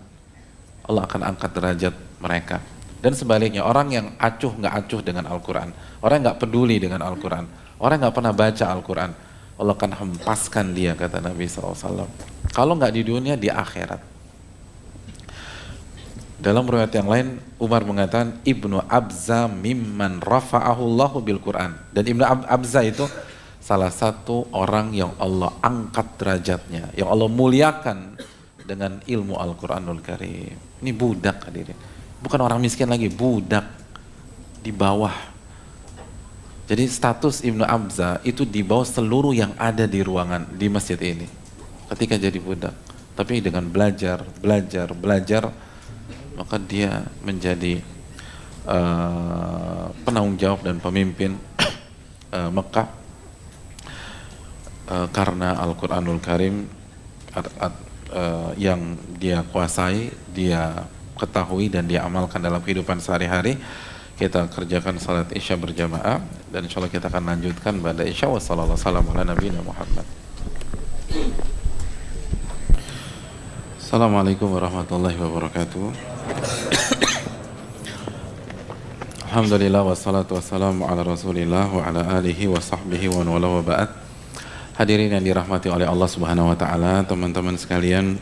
Allah akan angkat derajat mereka. Dan sebaliknya, orang yang nggak acuh dengan Al-Quran, orang yang nggak peduli dengan Al-Quran, orang yang nggak pernah baca Al-Quran, Allah akan hempaskan dia, kata Nabi SAW. Kalau nggak di dunia, di akhirat. Dalam riwayat yang lain, Umar mengatakan, Ibnu Abza mimman rafa'ahu Allahu bil Quran. Dan Ibnu Abza itu salah satu orang yang Allah angkat derajatnya, yang Allah muliakan dengan ilmu Al-Quranul Karim. Ini budak, hadirin. Bukan orang miskin lagi, budak di bawah. Jadi status Ibnu Abza itu di bawah seluruh yang ada di ruangan di masjid ini ketika jadi budak. Tapi dengan belajar, maka dia menjadi penanggung jawab dan pemimpin Mekah karena Al-Quranul Karim yang dia kuasai, dia ketahui dan dia amalkan dalam kehidupan sehari-hari. Kita kerjakan salat isya berjamaah dan insya Allah kita akan lanjutkan pada isya. Wassalamualaikum warahmatullahi wabarakatuh. Assalamualaikum warahmatullahi wabarakatuh. Alhamdulillah wassalatu wassalamu ala rasulillah wa ala alihi wa sahbihi wa wala wa ba'd. Hadirin yang dirahmati oleh Allah Subhanahu wa taala, teman-teman sekalian,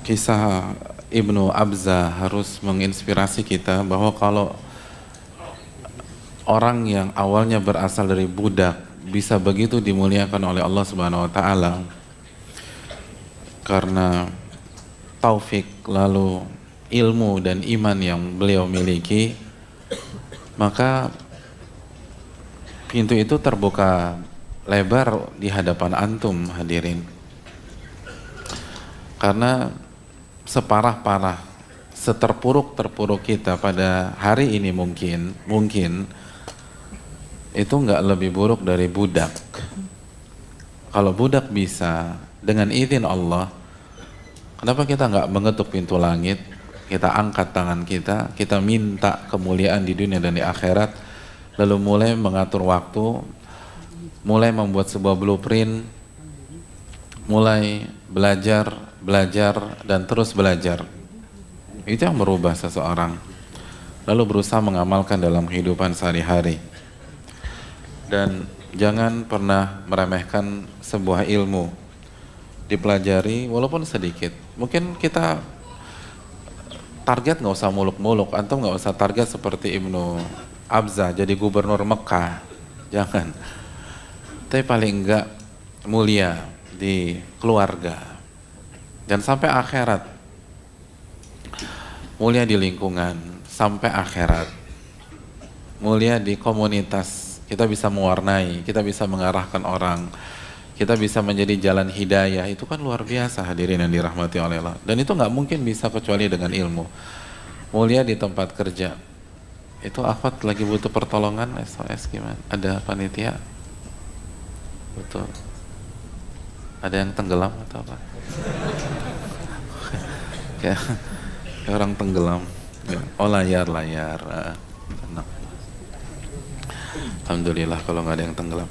kisah Ibnu Abza harus menginspirasi kita bahwa kalau orang yang awalnya berasal dari budak bisa begitu dimuliakan oleh Allah Subhanahu wa taala karena taufik lalu ilmu dan iman yang beliau miliki, maka pintu itu terbuka lebar di hadapan antum, hadirin. Karena separah-parah, seterpuruk-terpuruk kita pada hari ini mungkin itu nggak lebih buruk dari budak. Kalau budak bisa dengan izin Allah, kenapa kita nggak mengetuk pintu langit, kita angkat tangan kita minta kemuliaan di dunia dan di akhirat, lalu mulai mengatur waktu, mulai membuat sebuah blueprint, mulai belajar dan terus belajar. Itu yang merubah seseorang. lalu berusaha mengamalkan dalam kehidupan sehari-hari. Dan jangan pernah meremehkan sebuah ilmu, dipelajari walaupun sedikit. Mungkin kita target nggak usah muluk-muluk, antum nggak usah target seperti Ibnu Abza jadi gubernur Mekah, jangan. Tapi paling enggak mulia di keluarga dan sampai akhirat, mulia di lingkungan sampai akhirat, mulia di komunitas. Kita bisa mewarnai, kita bisa mengarahkan orang, kita bisa menjadi jalan hidayah. Itu kan luar biasa, hadirin yang dirahmati oleh Allah. Dan itu nggak mungkin bisa kecuali dengan ilmu. Mulia di tempat kerja. Itu akhwat lagi butuh pertolongan, SOS gimana? Ada panitia? Betul. Ada yang tenggelam atau apa? Kayak orang tenggelam. Oh layar. Tenang. Alhamdulillah kalau nggak ada yang tenggelam.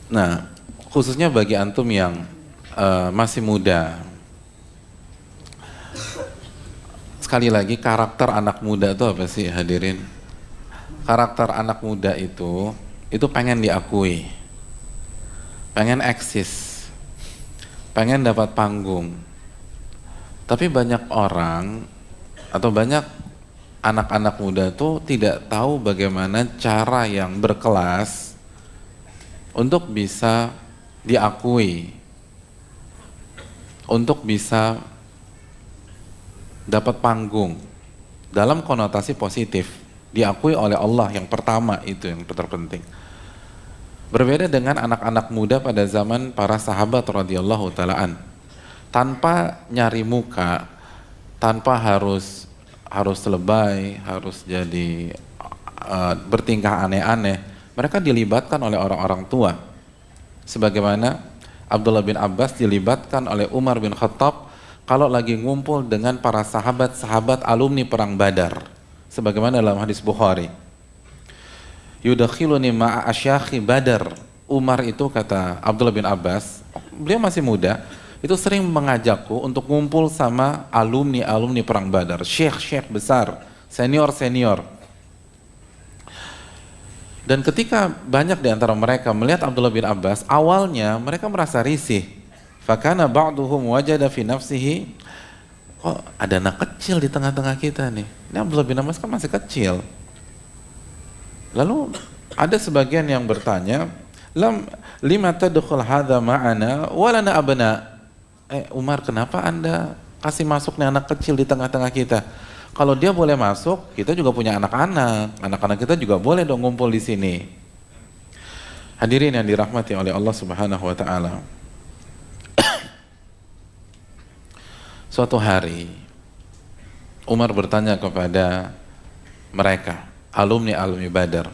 Nah, khususnya bagi antum yang masih muda, sekali lagi karakter anak muda itu apa sih, hadirin? Karakter anak muda itu pengen diakui, pengen eksis, pengen dapat panggung. Tapi banyak orang atau banyak anak-anak muda itu tidak tahu bagaimana cara yang berkelas untuk bisa diakui, untuk bisa dapat panggung dalam konotasi positif, diakui oleh Allah yang pertama, itu yang terpenting. Berbeda dengan anak-anak muda pada zaman para sahabat radhiyallahu taalaan, tanpa nyari muka, tanpa harus lebay, harus jadi bertingkah aneh-aneh, mereka dilibatkan oleh orang-orang tua. Sebagaimana Abdullah bin Abbas dilibatkan oleh Umar bin Khattab kalau lagi ngumpul dengan para sahabat-sahabat alumni perang Badar. Sebagaimana dalam hadis Bukhari, yudakhiluni ma'a asyakhi Badar. Umar itu, kata Abdullah bin Abbas, beliau masih muda, itu sering mengajakku untuk ngumpul sama alumni perang Badar, syekh besar, senior. Dan ketika banyak di antara mereka melihat Abdullah bin Abbas, awalnya mereka merasa risih. Fakana ba'duhum wajada fi nafsihi, kok ada anak kecil di tengah-tengah kita nih. Ini Abdullah bin Abbas kan masih kecil. Lalu ada sebagian yang bertanya, lima tadkhul hadza ma'ana wa lana abna. Umar, kenapa Anda kasih masuk nih anak kecil di tengah-tengah kita? Kalau dia boleh masuk, kita juga punya anak-anak. Anak-anak kita juga boleh dong ngumpul di sini. Hadirin yang dirahmati oleh Allah Subhanahu wa taala. Suatu hari Umar bertanya kepada mereka, alumni Badar.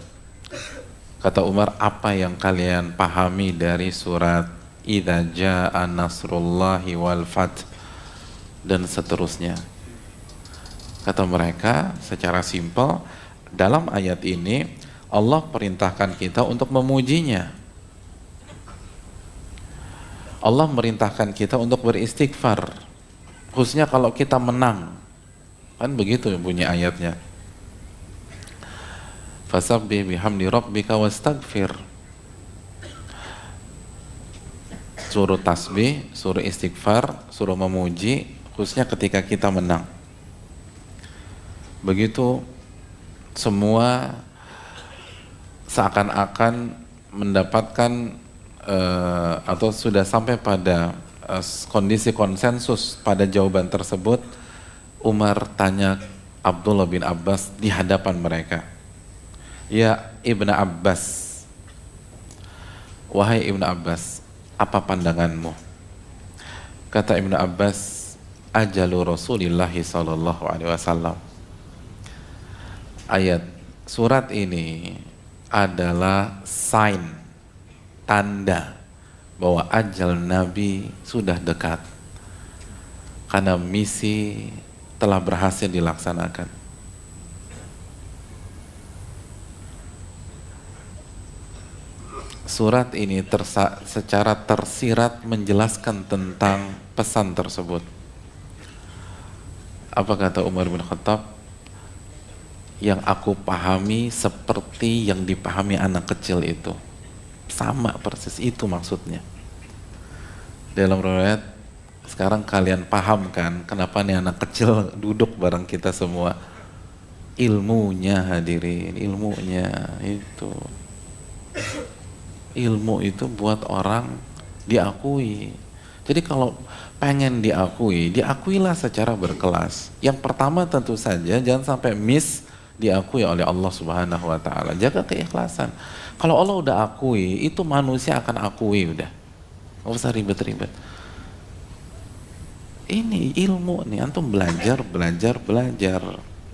Kata Umar, apa yang kalian pahami dari surat Idza jaa nasrullahi wal fath dan seterusnya? Kata mereka secara simpel, dalam ayat ini Allah perintahkan kita untuk memujinya. Allah merintahkan kita untuk beristighfar, khususnya kalau kita menang. Kan begitu bunyi ayatnya. Fasabbih bihamdi rabbika wastaghfir. Suruh tasbih, suruh istighfar, suruh memuji, khususnya ketika kita menang. Begitu semua seakan-akan mendapatkan atau sudah sampai pada kondisi konsensus pada jawaban tersebut. Umar tanya Abdullah bin Abbas di hadapan mereka, ya Ibnu Abbas, wahai Ibnu Abbas, apa pandanganmu? Kata Ibnu Abbas, ajalu Rasulillahi sallallahu alaihi wasallam. Ayat surat ini adalah sign, tanda bahwa ajal Nabi sudah dekat, karena misi telah berhasil dilaksanakan. surat ini secara tersirat menjelaskan tentang pesan tersebut. Apa kata Umar bin Khattab? Yang aku pahami seperti yang dipahami anak kecil itu. Sama persis itu maksudnya. Dalam riwayat, sekarang kalian paham kan kenapa nih anak kecil duduk bareng kita semua? Ilmunya hadirin, ilmunya itu. Ilmu itu buat orang diakui. Jadi kalau pengen diakui, diakuilah secara berkelas. Yang pertama tentu saja jangan sampai miss diakui oleh Allah Subhanahu wa taala. Jaga keikhlasan. Kalau Allah udah akui, itu manusia akan akui udah. Nggak usah ribet-ribet. Ini ilmu nih, antum belajar.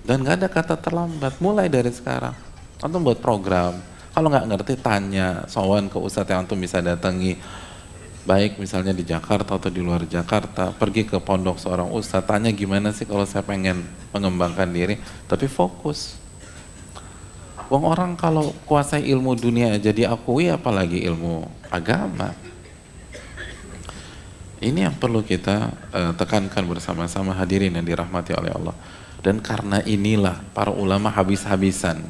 Dan nggak ada kata terlambat, mulai dari sekarang. Antum buat program. Kalau nggak ngerti tanya, sowan ke ustadz yang antum bisa datangi. Baik misalnya di Jakarta atau di luar Jakarta, pergi ke pondok seorang ustadz, tanya gimana sih kalau saya pengen mengembangkan diri, tapi fokus. Wong orang kalau kuasai ilmu dunia aja diakui, apalagi ilmu agama. Ini yang perlu kita tekankan bersama-sama hadirin yang dirahmati oleh Allah. Dan karena inilah para ulama habis-habisan.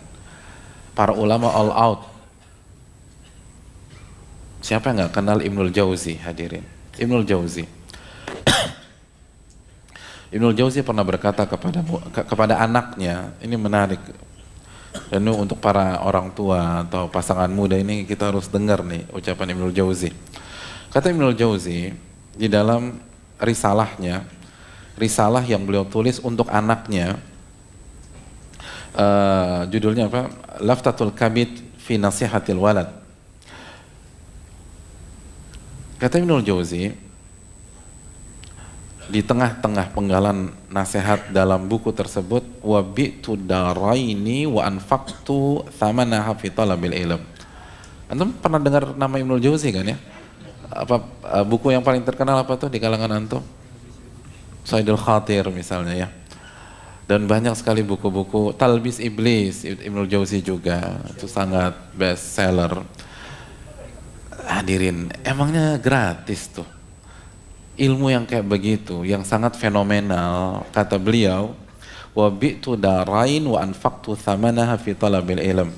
Para ulama all out. Siapa yang nggak kenal Ibnul Jauzi hadirin? Ibnul Jauzi. Ibnul Jauzi pernah berkata kepada anaknya, ini menarik. Dan ini untuk para orang tua atau pasangan muda ini kita harus dengar nih ucapan Ibnul Jauzi. Kata Ibnul Jauzi di dalam risalahnya, risalah yang beliau tulis untuk anaknya, judulnya apa? Laftatul Kabid fi Nasihatil Walad. Kata Ibnul Jauzi, di tengah-tengah penggalan nasihat dalam buku tersebut, wa bi'tu daraini wa anfaqtu thamanaha fi talabil ilm. Antum pernah dengar nama Ibnul Jauzi kan ya? Apa buku yang paling terkenal apa tuh di kalangan antum? Saidul Khatir misalnya ya. Dan banyak sekali buku-buku. Talbis Iblis Ibnul Jauzi juga, itu sangat best seller. Hadirin, emangnya gratis tuh ilmu yang kayak begitu, yang sangat fenomenal. Kata beliau, wa bi'tu darain wa anfaqtu thamanaha fi talabil ilm.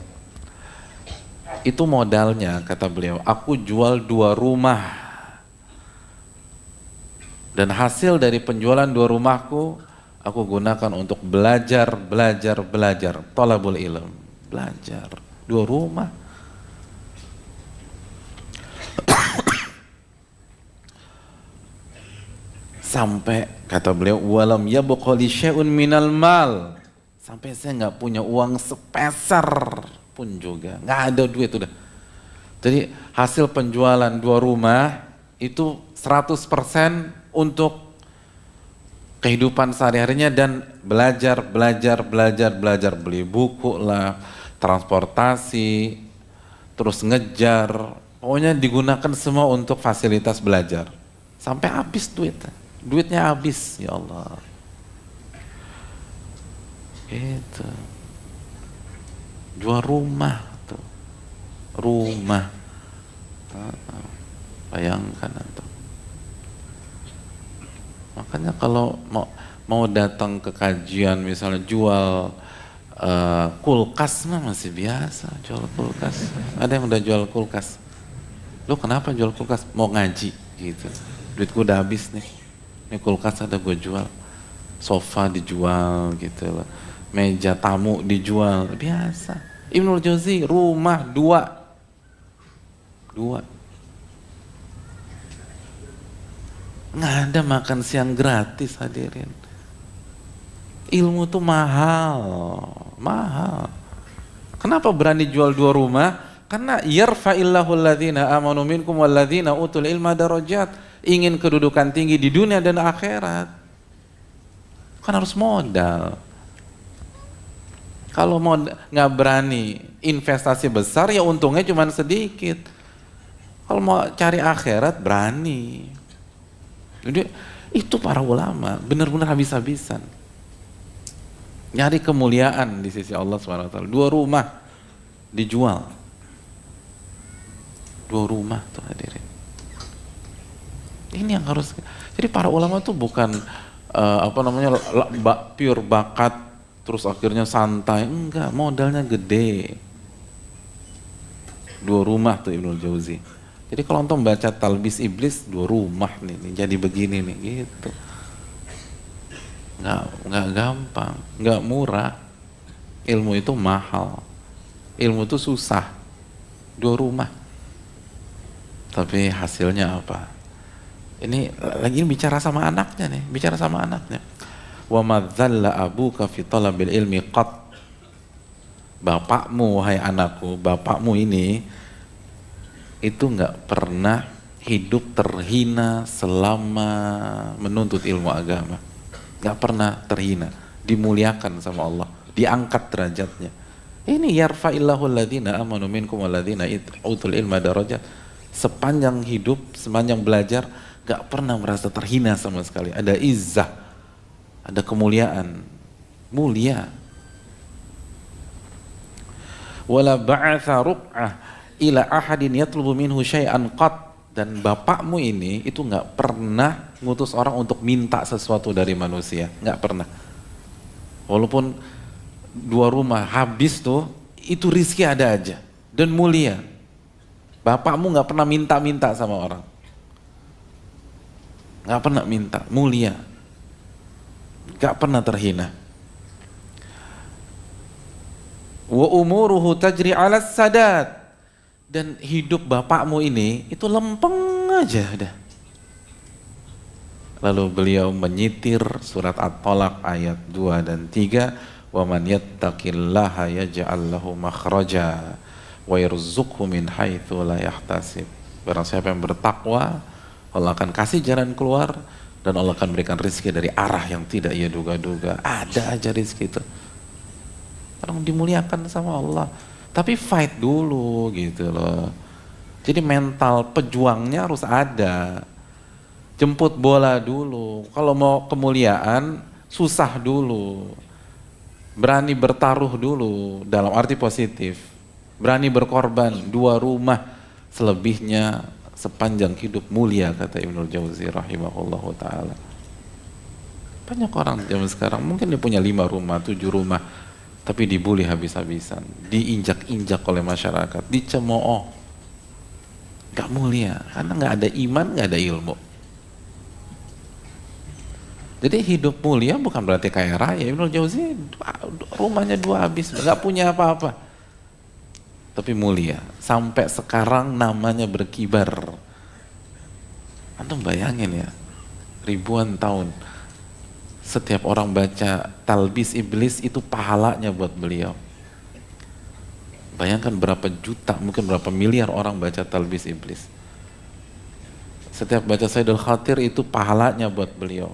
Itu modalnya, kata beliau, aku jual 2 rumah. Dan hasil dari penjualan 2 rumahku, aku gunakan untuk belajar. Talabul ilm, belajar. 2 rumah. Sampai kata beliau, walam yabqa li syai'un minal mal. Sampai saya nggak punya uang sepeser pun juga, nggak ada duit udah. Jadi hasil penjualan 2 rumah itu 100% untuk kehidupan sehari-harinya dan belajar, beli buku lah, transportasi, terus ngejar, pokoknya digunakan semua untuk fasilitas belajar. Sampai habis duitnya habis, ya Allah. Itu 2 rumah tuh, rumah. Bayangkan antum. Makanya kalau mau datang ke kajian misalnya jual kulkas mah masih biasa, jual kulkas. Ada yang udah jual kulkas. Lo kenapa jual kulkas? Mau ngaji gitu. Duitku udah habis nih. Ini kulkas ada gue jual, sofa dijual gitu loh, meja tamu dijual, biasa. Ibnul Jauzi rumah 2, nggak ada makan siang gratis hadirin. Ilmu tuh mahal. Kenapa berani jual 2 rumah? Karena yarfa'illahu alladhina amanu minkum walladhina utul ilma darajat. Ingin kedudukan tinggi di dunia dan akhirat, kan harus modal. Kalau mau nggak berani investasi besar, ya untungnya cuma sedikit. Kalau mau cari akhirat berani. Jadi itu para ulama benar-benar habis-habisan nyari kemuliaan di sisi Allah SWT. 2 rumah dijual. 2 rumah tuh hadirin. Ini yang harus, jadi para ulama tuh bukan pure bakat terus akhirnya santai, enggak, modalnya gede. 2 rumah tuh Ibnul Jauzi. Jadi kalau antum baca Talbis Iblis, 2 rumah nih jadi begini nih gitu. Nggak gampang, nggak murah. Ilmu itu mahal, ilmu itu susah. 2 rumah. Tapi hasilnya apa? Ini lagi bicara sama anaknya nih, bicara sama anaknya. Wa madzalla abuka fi talabil ilmi qat. Bapakmu, wahai anakku, bapakmu ini itu nggak pernah hidup terhina selama menuntut ilmu agama. Nggak pernah terhina, dimuliakan sama Allah, diangkat derajatnya. Ini yarfa'illahu alladhina amanu minkum walladhina utul ilma darajat. Sepanjang hidup, sepanjang belajar, gak pernah merasa terhina sama sekali. Ada izzah, ada kemuliaan, mulia. Wala ba'atha ruk'ah ila ahadin yatlubu minhu syai'an qat. Dan bapakmu ini itu gak pernah ngutus orang untuk minta sesuatu dari manusia, gak pernah. Walaupun 2 rumah habis tuh, itu rizki ada aja dan mulia. Bapakmu gak pernah minta-minta sama orang, gak pernah minta, mulia, gak pernah terhina. Wa umuruhu tajri ala sadat. Dan hidup bapakmu ini itu lempeng aja dah. Lalu beliau menyitir surat At-Talaq ayat 2 dan 3, wa man yattaqillaha yaj'al lahu makhraja wa yarzuqhu min haitsu la yahtasib. Barang siapa yang bertakwa, Allah akan kasih jalan keluar dan Allah akan berikan rezeki dari arah yang tidak ia duga-duga. Ada aja rezeki itu. Orang dimuliakan sama Allah. Tapi fight dulu gitu loh. Jadi mental pejuangnya harus ada. Jemput bola dulu. Kalau mau kemuliaan, susah dulu. Berani bertaruh dulu dalam arti positif. Berani berkorban. 2 rumah, selebihnya sepanjang hidup mulia, kata Ibnul Jauzi rahimahullahu ta'ala. Banyak orang zaman sekarang mungkin dia punya 5 rumah, 7 rumah, tapi dibully habis-habisan, diinjak-injak oleh masyarakat, dicemooh, gak mulia, karena gak ada iman, gak ada ilmu. Jadi hidup mulia bukan berarti kaya raya. Ibnul Jauzi rumahnya 2 habis, gak punya apa-apa, tapi mulia, sampai sekarang namanya berkibar. Antum bayangin ya, ribuan tahun, setiap orang baca Talbis Iblis itu pahalanya buat beliau. Bayangkan berapa juta, mungkin berapa miliar orang baca Talbis Iblis. Setiap baca Sayyidul Khatir itu pahalanya buat beliau.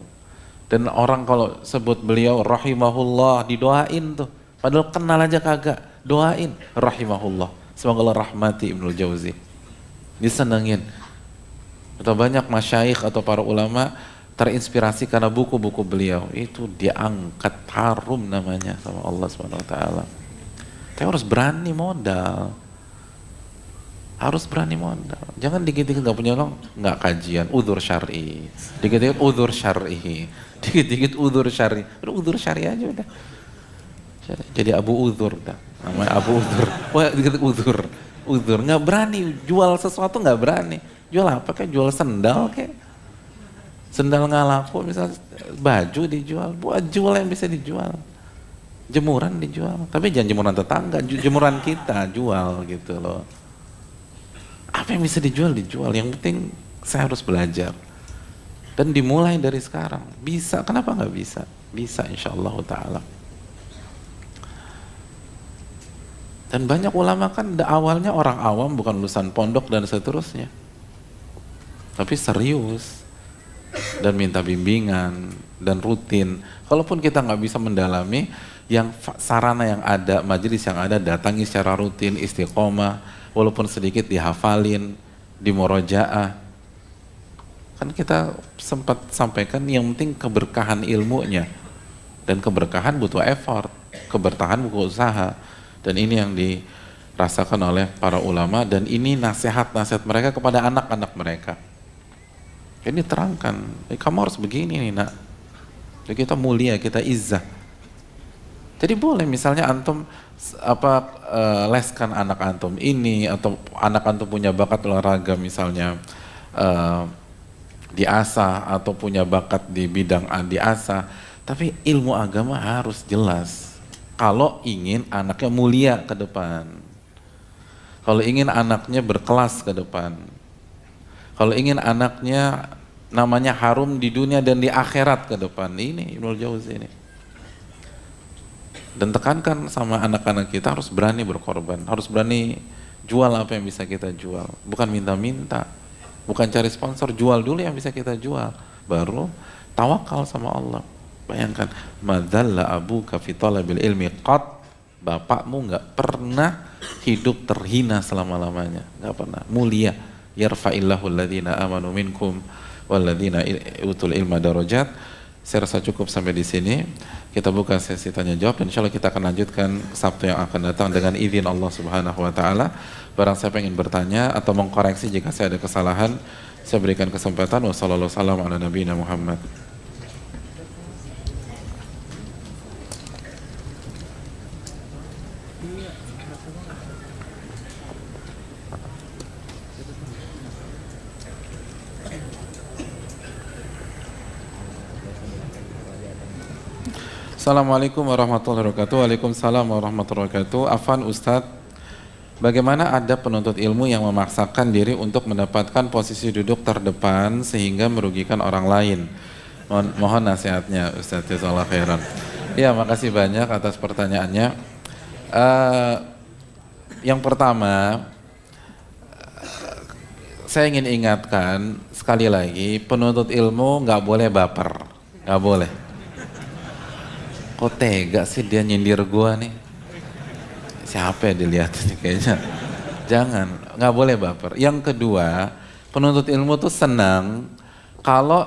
Dan orang kalau sebut beliau rahimahullah, didoain tuh, padahal kenal aja kagak, doain rahimahullah, semoga Allah rahmati Ibnul Jauzi, disenengin. Atau banyak masyayikh atau para ulama terinspirasi karena buku-buku beliau, itu diangkat, harum namanya sama Allah Subhanahu wa taala. Tapi harus berani modal. Harus berani modal. Jangan dikit-dikit nggak punya uang, nggak kajian, udzur syar'i. Dikit-dikit udzur syar'i. Dikit-dikit udzur syar'i. Udah udzur syar'i aja udah. Jadi Abu Udzur dah. Namanya Abu Udzur. Wah, dikit udzur. Udzur, nggak berani jual sesuatu, nggak berani. Jual apa, kayak jual sendal kayak. Sendal nggak laku, misalnya baju dijual, buat jual yang bisa dijual. Jemuran dijual, tapi jangan jemuran tetangga, jemuran kita jual gitu loh. Apa yang bisa dijual, yang penting saya harus belajar. Dan dimulai dari sekarang, bisa, kenapa nggak bisa? Bisa insyaallah ta'ala. Dan banyak ulama kan awalnya orang awam, bukan lulusan pondok dan seterusnya. Tapi serius. Dan minta bimbingan dan rutin. Kalaupun kita nggak bisa mendalami, yang sarana yang ada, majelis yang ada, datangi secara rutin, istiqomah, walaupun sedikit dihafalin, dimurajaah. Kan kita sempat sampaikan yang penting keberkahan ilmunya, dan keberkahan butuh effort, keberkahan butuh usaha, dan ini yang dirasakan oleh para ulama, dan ini nasihat-nasihat mereka kepada anak-anak mereka. Ini terangkan, kamu harus begini nih nak. Jadi kita mulia, kita izzah. Jadi boleh misalnya antum leskan anak antum ini, atau anak antum punya bakat olahraga misalnya diasah, atau punya bakat di bidang diasah, tapi ilmu agama harus jelas. Kalau ingin anaknya mulia ke depan, kalau ingin anaknya berkelas ke depan, kalau ingin anaknya namanya harum di dunia dan di akhirat ke depan, ini Ibnul Jauzi ini. Dan tekankan sama anak-anak kita harus berani berkorban, harus berani jual apa yang bisa kita jual, bukan minta-minta, bukan cari sponsor, jual dulu yang bisa kita jual, baru tawakal sama Allah. Bayangkan, madzalla abuka fi talabil ilmi qad, bapakmu nggak pernah hidup terhina selama-lamanya, nggak pernah, mulia. Yarfa'illahu alladhina amanu minkum walladzina utul ilma darajat. Saya rasa cukup sampai di sini. Kita buka sesi tanya jawab, dan insyaallah kita akan lanjutkan Sabtu yang akan datang dengan izin Allah Subhanahu wa taala. Barang siapa ingin bertanya atau mengkoreksi jika saya ada kesalahan, saya berikan kesempatan. Wassallallahu ala nabiyina Muhammad. Assalamualaikum warahmatullahi wabarakatuh. Waalaikumsalam warahmatullahi wabarakatuh. Afan Ustadz, bagaimana ada penuntut ilmu yang memaksakan diri untuk mendapatkan posisi duduk terdepan sehingga merugikan orang lain? Mohon nasihatnya Ustadz. Jazakallahu khairan. Ya, makasih banyak atas pertanyaannya. Yang pertama, saya ingin ingatkan sekali lagi, penuntut ilmu nggak boleh baper, nggak boleh. Kok tega sih dia nyindir gua nih? Siapa ya dilihatin kayaknya? Jangan, nggak boleh baper. Yang kedua, penuntut ilmu tuh senang kalau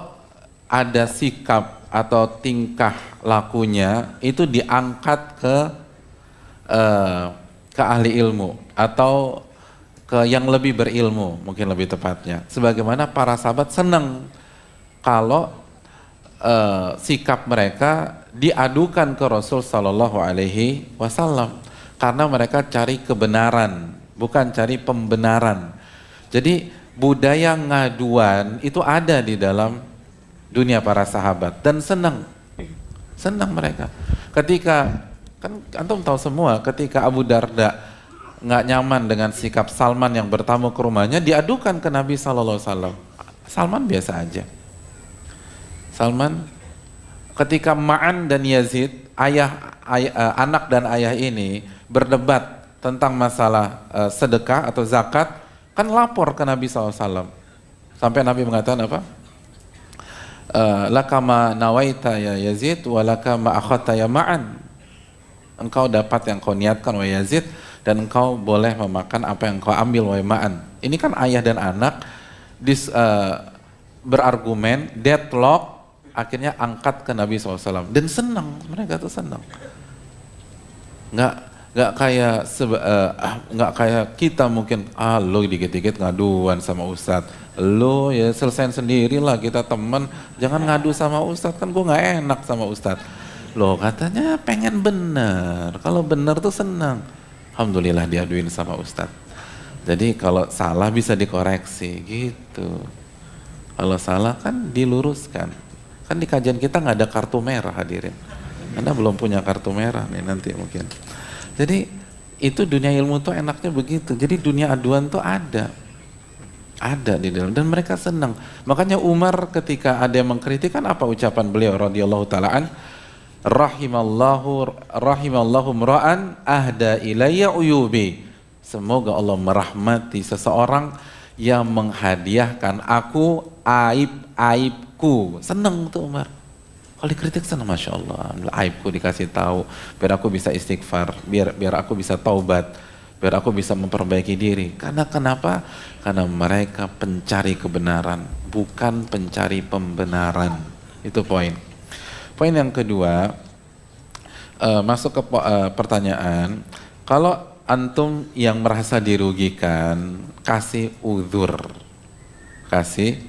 ada sikap atau tingkah lakunya itu diangkat ke ahli ilmu atau ke yang lebih berilmu, mungkin lebih tepatnya. Sebagaimana para sahabat senang kalau sikap mereka diadukan ke Rasul Sallallahu Alaihi Wasallam, karena mereka cari kebenaran, bukan cari pembenaran. Jadi budaya ngaduan itu ada di dalam dunia para sahabat, dan senang mereka. Ketika, kan antum tahu semua, ketika Abu Darda nggak nyaman dengan sikap Salman yang bertamu ke rumahnya, diadukan ke Nabi Sallallahu Alaihi Wasallam. Salman biasa aja. Salman, ketika Ma'an dan Yazid, anak dan ayah ini berdebat tentang masalah sedekah atau zakat, kan lapor ke Nabi SAW. Sampai Nabi mengatakan apa? Laka ma nawaita ya Yazid, wa laka ma akhadta ya Ma'an. Engkau dapat yang kau niatkan wahai Yazid, dan engkau boleh memakan apa yang kau ambil wahai Ma'an. Ini kan ayah dan anak berargumen, deadlock, akhirnya angkat ke Nabi SAW, dan senang, mereka tuh senang. Nggak kayak kita mungkin, lo dikit-dikit ngaduan sama Ustadz, lo ya selesain sendirilah, kita teman, jangan ngadu sama Ustadz, kan gue nggak enak sama Ustadz. Lo katanya pengen bener, kalau bener tuh senang. Alhamdulillah diaduin sama Ustadz. Jadi kalau salah bisa dikoreksi gitu. Kalau salah kan diluruskan. Kan di kajian kita nggak ada kartu merah, hadirin. Anda belum punya kartu merah nih nanti mungkin. Jadi itu dunia ilmu tuh enaknya begitu. Jadi dunia aduan tuh ada di dalam, dan mereka senang. Makanya Umar ketika ada yang mengkritik, kan apa ucapan beliau radhiyallahu taalaan? Rahimallahu mra'an ahda ilayya uyubi. Semoga Allah merahmati seseorang yang menghadiahkan aku aib-aibku. Senang tuh Umar. Kalau dikritik senang, Masya Allah, aibku dikasih tahu, biar aku bisa istighfar, biar aku bisa taubat, biar aku bisa memperbaiki diri. Karena kenapa? Karena mereka pencari kebenaran, bukan pencari pembenaran. Itu poin. Poin yang kedua, masuk ke pertanyaan, kalau antum yang merasa dirugikan, kasih uzur. Kasih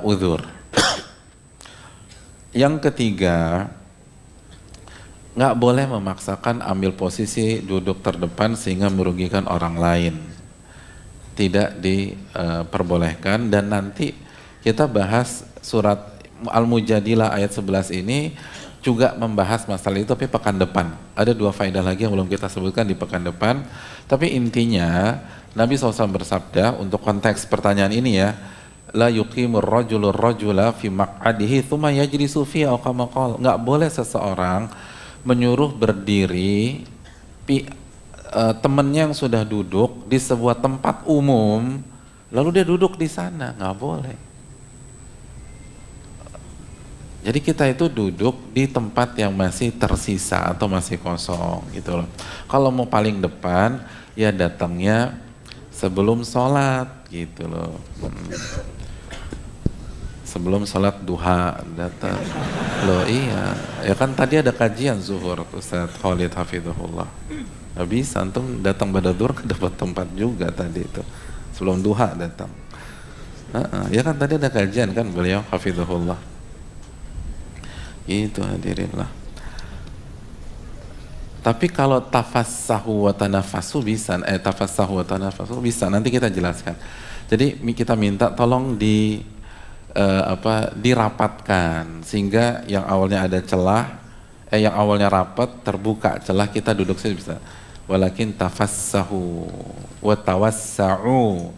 uzur. Yang ketiga, nggak boleh memaksakan ambil posisi duduk terdepan sehingga merugikan orang lain. Tidak diperbolehkan, dan nanti kita bahas surat Al-Mujadilah ayat 11 ini juga membahas masalah itu, tapi pekan depan. Ada 2 faedah lagi yang belum kita sebutkan di pekan depan. Tapi intinya Nabi SAW bersabda untuk konteks pertanyaan ini ya, la yuqimur rajulur rajula fi maq'adihi tsumma yajlisu fi aw kama qala. Enggak boleh seseorang menyuruh berdiri temannya yang sudah duduk di sebuah tempat umum lalu dia duduk di sana, enggak boleh. Jadi kita itu duduk di tempat yang masih tersisa atau masih kosong gitu loh. Kalau mau paling depan ya datangnya sebelum sholat gitu loh. Sebelum sholat duha datang. Loh iya, ya kan tadi ada kajian zuhur Ustaz Khalid Hafizahullah. Gak bisa, antum datang pada duhur ke dapat tempat juga tadi itu. Sebelum duha datang. Ya kan tadi ada kajian kan beliau Hafizahullah. Itu hadirinlah. Tapi kalau tafassahu wa tanafasu bisa, tafassahu wa tanafasu bisa, nanti kita jelaskan. Jadi kita minta tolong dirapatkan sehingga yang awalnya ada celah, yang awalnya rapat terbuka celah, kita duduk saja bisa. Walakin tafassahu wa tawassa'u.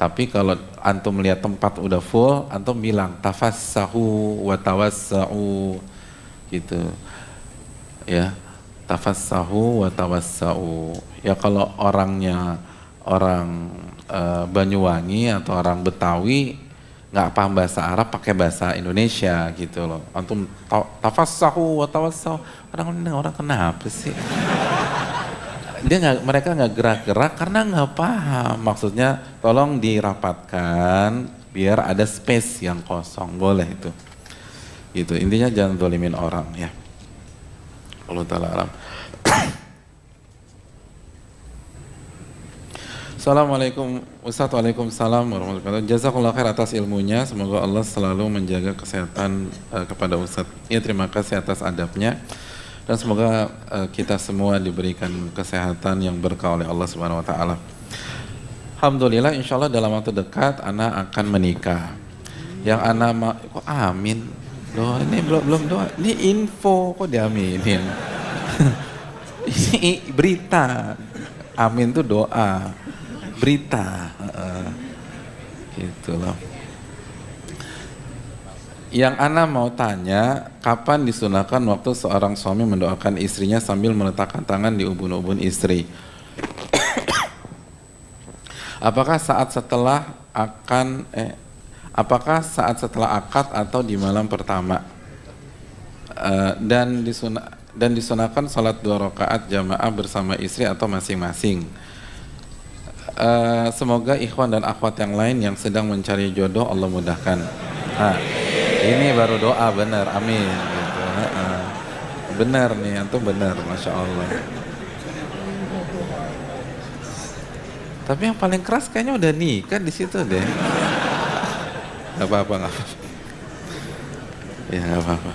Tapi kalau antum melihat tempat udah full, antum bilang tafassahu wa tawassa'u gitu. Ya, tafassahu wa tawassa'u. Ya kalau orangnya orang Banyuwangi atau orang Betawi nggak paham bahasa Arab, pakai bahasa Indonesia gitu loh. Antum tafassahu wa tawassa'u. Orang kenapa sih? Mereka nggak gerak-gerak karena nggak paham. Maksudnya tolong dirapatkan biar ada space yang kosong, boleh itu. Gitu. Intinya jangan zalimin orang ya. Allah Ta'ala alam. Assalamualaikum Ustaz. Waalaikumsalam warahmatullahi wabarakatuh. Jazakallah khair atas ilmunya. Semoga Allah selalu menjaga kesehatan kepada Ustaz. Ya, terima kasih atas adabnya. Dan semoga kita semua diberikan kesehatan yang berkah oleh Allah Subhanahu wa taala. Alhamdulillah, insya Allah dalam waktu dekat anak akan menikah. Yang anak kok amin? Loh, ini belum doa. Ini info kok diaminin. Ini berita. Amin tuh doa. Berita. Gitu loh. Yang ana mau tanya, kapan disunahkan waktu seorang suami mendoakan istrinya sambil meletakkan tangan di ubun-ubun istri? Apakah saat setelah akad atau di malam pertama? Dan disunahkan salat 2 rakaat jamaah bersama istri atau masing-masing. Semoga ikhwan dan akhwat yang lain yang sedang mencari jodoh Allah mudahkan. Ini baru doa benar, amin. Gitu. Benar nih, antum benar, masya Allah. Tapi yang paling keras kayaknya udah nikah di situ deh. Gak apa-apa. Ya gak apa-apa.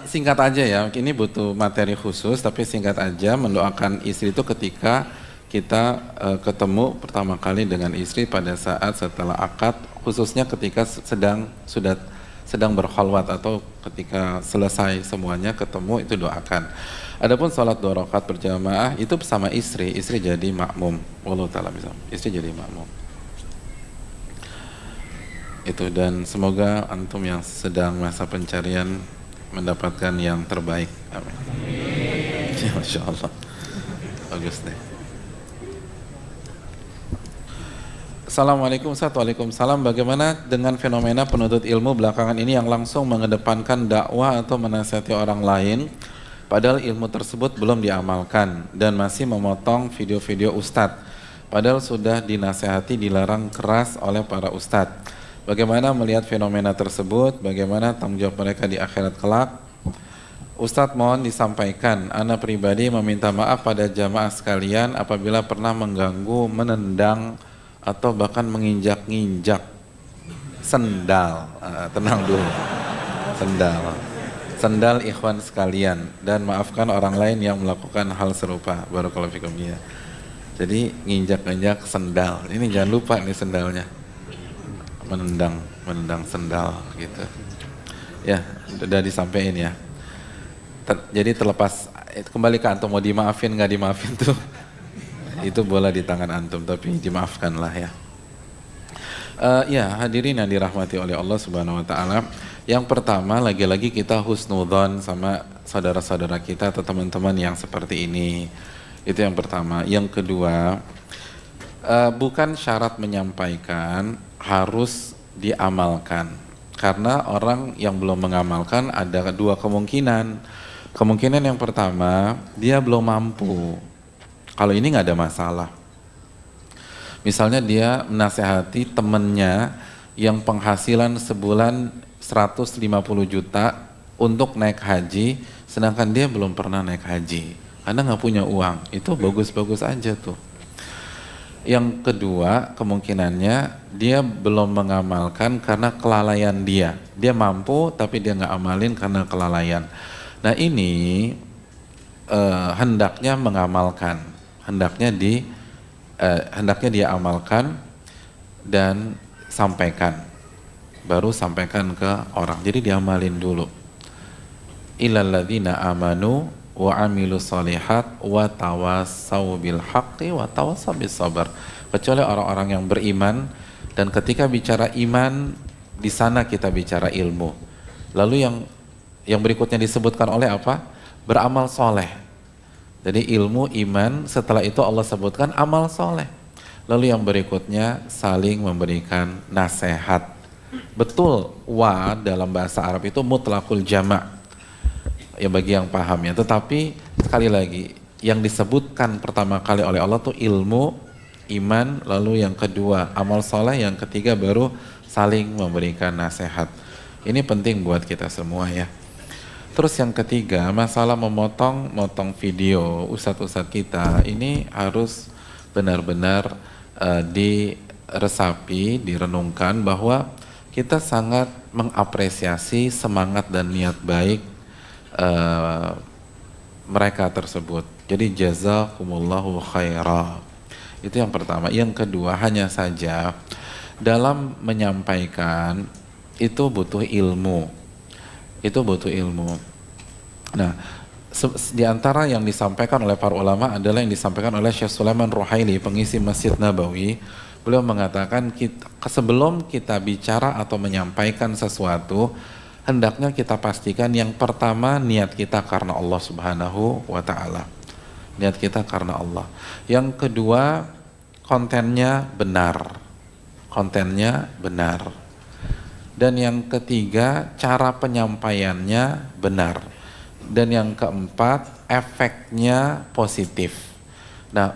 Singkat aja ya, ini butuh materi khusus, tapi singkat aja mendoakan istri itu ketika kita ketemu pertama kali dengan istri pada saat setelah akad, khususnya ketika sedang berkhalwat atau ketika selesai semuanya ketemu, itu doakan. Adapun salat 2 rakaat berjamaah itu bersama istri jadi makmum. Wallahu ta'ala bisa. Istri jadi makmum. Itu, dan semoga antum yang sedang masa pencarian mendapatkan yang terbaik. Amin. Ya, Masya Allah. Bagus deh. Assalamualaikum Ustaz. Waalaikumsalam. Bagaimana dengan fenomena penuntut ilmu belakangan ini yang langsung mengedepankan dakwah atau menasihati orang lain padahal ilmu tersebut belum diamalkan dan masih memotong video-video ustadz padahal sudah dinasihati dilarang keras oleh para ustadz? Bagaimana melihat fenomena tersebut? Bagaimana tanggung jawab mereka di akhirat kelak? Ustadz mohon disampaikan, ana pribadi meminta maaf pada jamaah sekalian apabila pernah mengganggu, menendang, atau bahkan menginjak-injak sendal. Tenang dulu, sendal ikhwan sekalian, dan maafkan orang lain yang melakukan hal serupa. Barakallahu fikum. Ya. Jadi nginjak-injak sendal, ini jangan lupa nih sendalnya, menendang sendal gitu. Ya, udah disampaikan ya. Jadi terlepas kembali ke antum, mau dimaafin nggak dimaafin tuh itu bola di tangan antum, tapi dimaafkanlah ya. Ya hadirin yang dirahmati oleh Allah Subhanahu Wa Taala. Yang pertama, lagi-lagi kita husnudzon sama saudara-saudara kita atau teman-teman yang seperti ini. Itu yang pertama. Yang kedua, bukan syarat menyampaikan harus diamalkan. Karena orang yang belum mengamalkan ada dua kemungkinan. Kemungkinan yang pertama, dia belum mampu. Kalau ini nggak ada masalah. Misalnya dia menasehati temennya yang penghasilan sebulan 150 juta untuk naik haji, sedangkan dia belum pernah naik haji. Anda nggak punya uang, itu bagus-bagus aja tuh. Yang kedua, kemungkinannya dia belum mengamalkan karena kelalaian dia. Dia mampu tapi dia nggak amalin karena kelalaian. Nah ini hendaknya mengamalkan, hendaknya dia amalkan dan sampaikan, baru sampaikan ke orang. Jadi diamalin dulu. Illal ladzina amanu wa amilus solihat wa tawassau bil haqqi wa tawassau bis sabr. Kecuali orang-orang yang beriman, dan ketika bicara iman di sana kita bicara ilmu. Lalu yang berikutnya disebutkan oleh apa? Beramal soleh. Jadi ilmu, iman, setelah itu Allah sebutkan amal soleh. Lalu yang berikutnya saling memberikan nasihat. Betul, wa dalam bahasa Arab itu mutlaqul jama'. Ya bagi yang paham ya. Tetapi sekali lagi, yang disebutkan pertama kali oleh Allah itu ilmu, iman, lalu yang kedua amal soleh, yang ketiga baru saling memberikan nasihat. Ini penting buat kita semua ya. Terus yang ketiga, masalah memotong video ustadz-ustadz kita ini harus benar-benar diresapi, direnungkan bahwa kita sangat mengapresiasi semangat dan niat baik mereka tersebut. Jadi jazakumullahu khairah. Itu yang pertama. Yang kedua, hanya saja dalam menyampaikan itu butuh ilmu. Nah, di antara yang disampaikan oleh para ulama adalah yang disampaikan oleh Syekh Sulaiman Ruhaili, pengisi Masjid Nabawi. Beliau mengatakan sebelum kita bicara atau menyampaikan sesuatu, hendaknya kita pastikan yang pertama niat kita karena Allah Subhanahu wa Ta'ala. Niat kita karena Allah. Yang kedua, kontennya benar. Dan yang ketiga, cara penyampaiannya benar. Dan yang keempat, efeknya positif. Nah,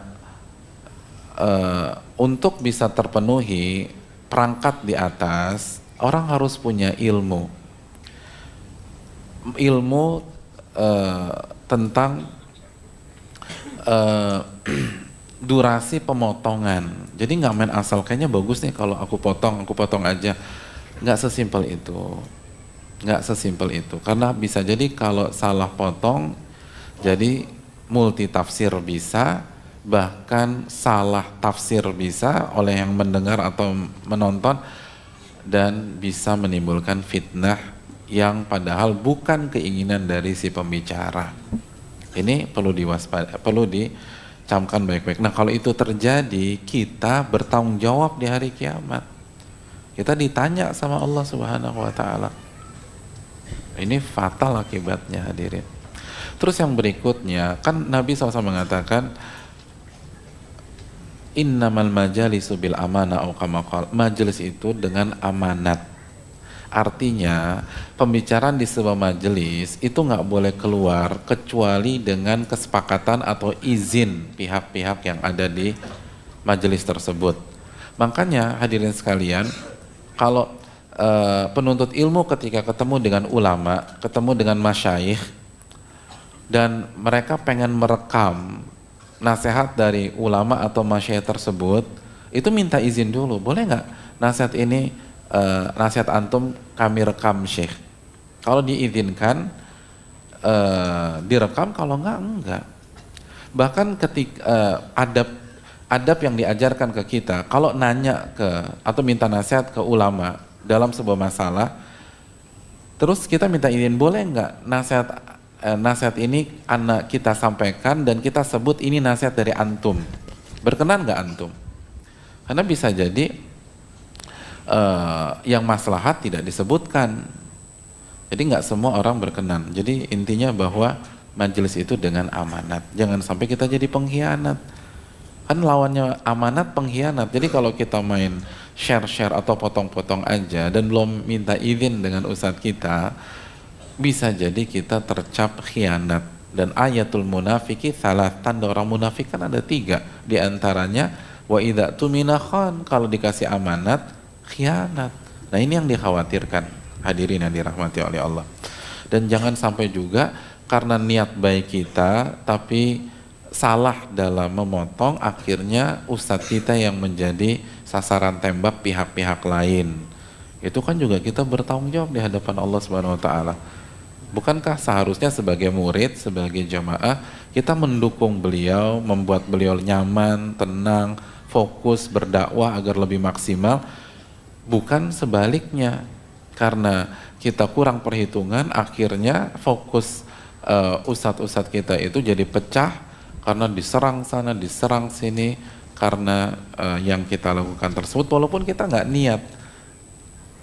untuk bisa terpenuhi perangkat di atas, orang harus punya ilmu tentang durasi pemotongan. Jadi nggak main asal, kayaknya bagus nih kalau aku potong aja. Nggak sesimpel itu, karena bisa jadi kalau salah potong jadi multi tafsir bisa, bahkan salah tafsir bisa oleh yang mendengar atau menonton, dan bisa menimbulkan fitnah yang padahal bukan keinginan dari si pembicara. Ini perlu diwaspadai, perlu dicamkan baik-baik. Nah kalau itu terjadi, kita bertanggung jawab di hari kiamat. Kita ditanya sama Allah Subhanahu wa Ta'ala. Ini fatal akibatnya, hadirin. Terus yang berikutnya, kan Nabi SAW mengatakan innamal majalisu bil amanah au kama qala. Majelis itu dengan amanat. Artinya pembicaraan di sebuah majelis itu nggak boleh keluar kecuali dengan kesepakatan atau izin pihak-pihak yang ada di majelis tersebut. Makanya hadirin sekalian, kalau penuntut ilmu ketika ketemu dengan ulama, ketemu dengan masyayikh, dan mereka pengen merekam nasihat dari ulama atau masyayikh tersebut, itu minta izin dulu, boleh nggak nasihat ini, nasihat antum kami rekam Syekh. Kalau diizinkan direkam, kalau enggak. Bahkan ketika adab yang diajarkan ke kita, kalau nanya ke atau minta nasihat ke ulama dalam sebuah masalah, terus kita minta izin, boleh nggak nasihat ini anak kita sampaikan dan kita sebut ini nasihat dari antum, berkenan nggak antum? Karena bisa jadi yang maslahat tidak disebutkan, jadi nggak semua orang berkenan. Jadi intinya bahwa majelis itu dengan amanat, jangan sampai kita jadi pengkhianat. Kan lawannya amanat pengkhianat. Jadi kalau kita main share atau potong-potong aja dan belum minta izin dengan ustadz kita, bisa jadi kita tercap khianat. Dan ayatul munafiki salah, tanda orang munafik kan ada 3, di antaranya wa idza tumina khan, kalau dikasih amanat khianat. Nah ini yang dikhawatirkan, hadirin yang dirahmati oleh Allah. Dan jangan sampai juga karena niat baik kita tapi salah dalam memotong, akhirnya ustadz kita yang menjadi sasaran tembak pihak-pihak lain. Itu kan juga kita bertanggung jawab di hadapan Allah Subhanahu wa taala. Bukankah seharusnya sebagai murid, sebagai jamaah, kita mendukung beliau, membuat beliau nyaman, tenang, fokus berdakwah agar lebih maksimal, bukan sebaliknya. Karena kita kurang perhitungan, akhirnya fokus ustadz-ustadz kita itu jadi pecah karena diserang sana, diserang sini, karena yang kita lakukan tersebut, walaupun kita nggak niat.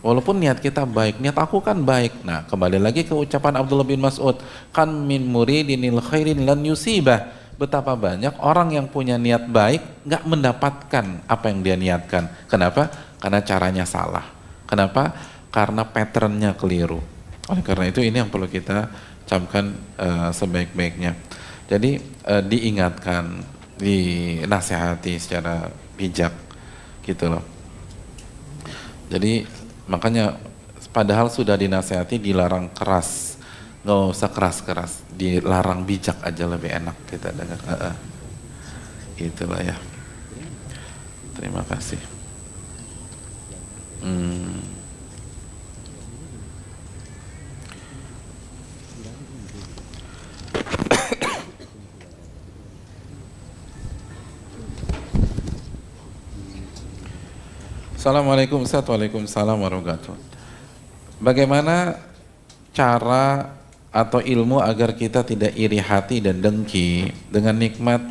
Walaupun niat kita baik, niat aku kan baik. Nah, kembali lagi ke ucapan Abdullah bin Mas'ud, kan min muridinil khairin lan yusibah. Betapa banyak orang yang punya niat baik nggak mendapatkan apa yang dia niatkan. Kenapa? Karena caranya salah. Kenapa? Karena patternnya keliru. Oleh karena itu ini yang perlu kita camkan sebaik-baiknya. Jadi diingatkan, dinasihati secara bijak gitu loh. Jadi makanya padahal sudah dinasihati dilarang keras, nggak usah keras-keras, dilarang bijak aja lebih enak kita dengar. Itulah ya. Terima kasih. Assalamualaikum Ustaz. Waalaikumsalam warahmatullahi wabarakatuh. Bagaimana cara atau ilmu agar kita tidak iri hati dan dengki dengan nikmat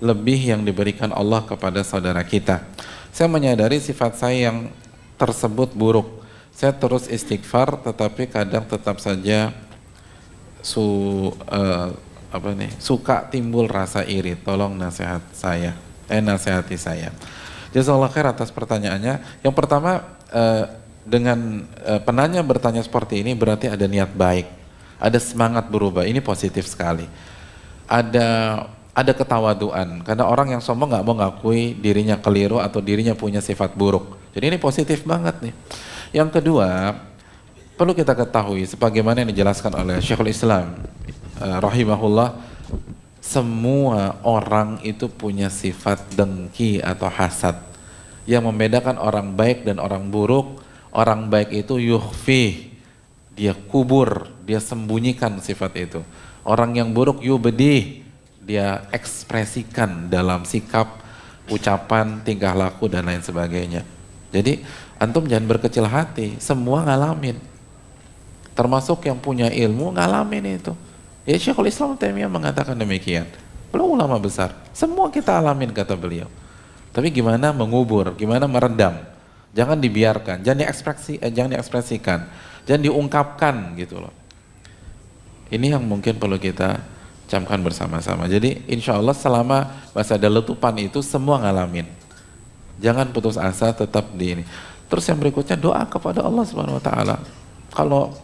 lebih yang diberikan Allah kepada saudara kita? Saya menyadari sifat saya yang tersebut buruk. Saya terus istighfar tetapi kadang tetap saja suka timbul rasa iri. Tolong nasihati saya. Jazakallah khair atas pertanyaannya. Yang pertama, dengan penanya bertanya seperti ini berarti ada niat baik, ada semangat berubah. Ini positif sekali. Ada ketawaduan, karena orang yang sombong nggak mau ngakui dirinya keliru atau dirinya punya sifat buruk. Jadi ini positif banget nih. Yang kedua, perlu kita ketahui sebagaimana yang dijelaskan oleh Syekhul Islam rahimahullah, semua orang itu punya sifat dengki atau hasad. Yang membedakan orang baik dan orang buruk, orang baik itu yukhfi, dia kubur, dia sembunyikan sifat itu. Orang yang buruk yubdi, dia ekspresikan dalam sikap, ucapan, tingkah laku dan lain sebagainya. Jadi antum jangan berkecil hati, semua ngalamin. Termasuk yang punya ilmu ngalamin itu. Ya Syekhul Islam Taimiyah mengatakan demikian. Belum ulama besar, semua kita alamin kata beliau. Tapi gimana mengubur, gimana meredam? Jangan dibiarkan, jangan diekspresikan, jangan diungkapkan gitu loh. Ini yang mungkin perlu kita camkan bersama-sama. Jadi insya Allah selama masih ada letupan itu semua ngalamin. Jangan putus asa, tetap di ini. Terus yang berikutnya doa kepada Allah Subhanahu Wa Taala. Kalau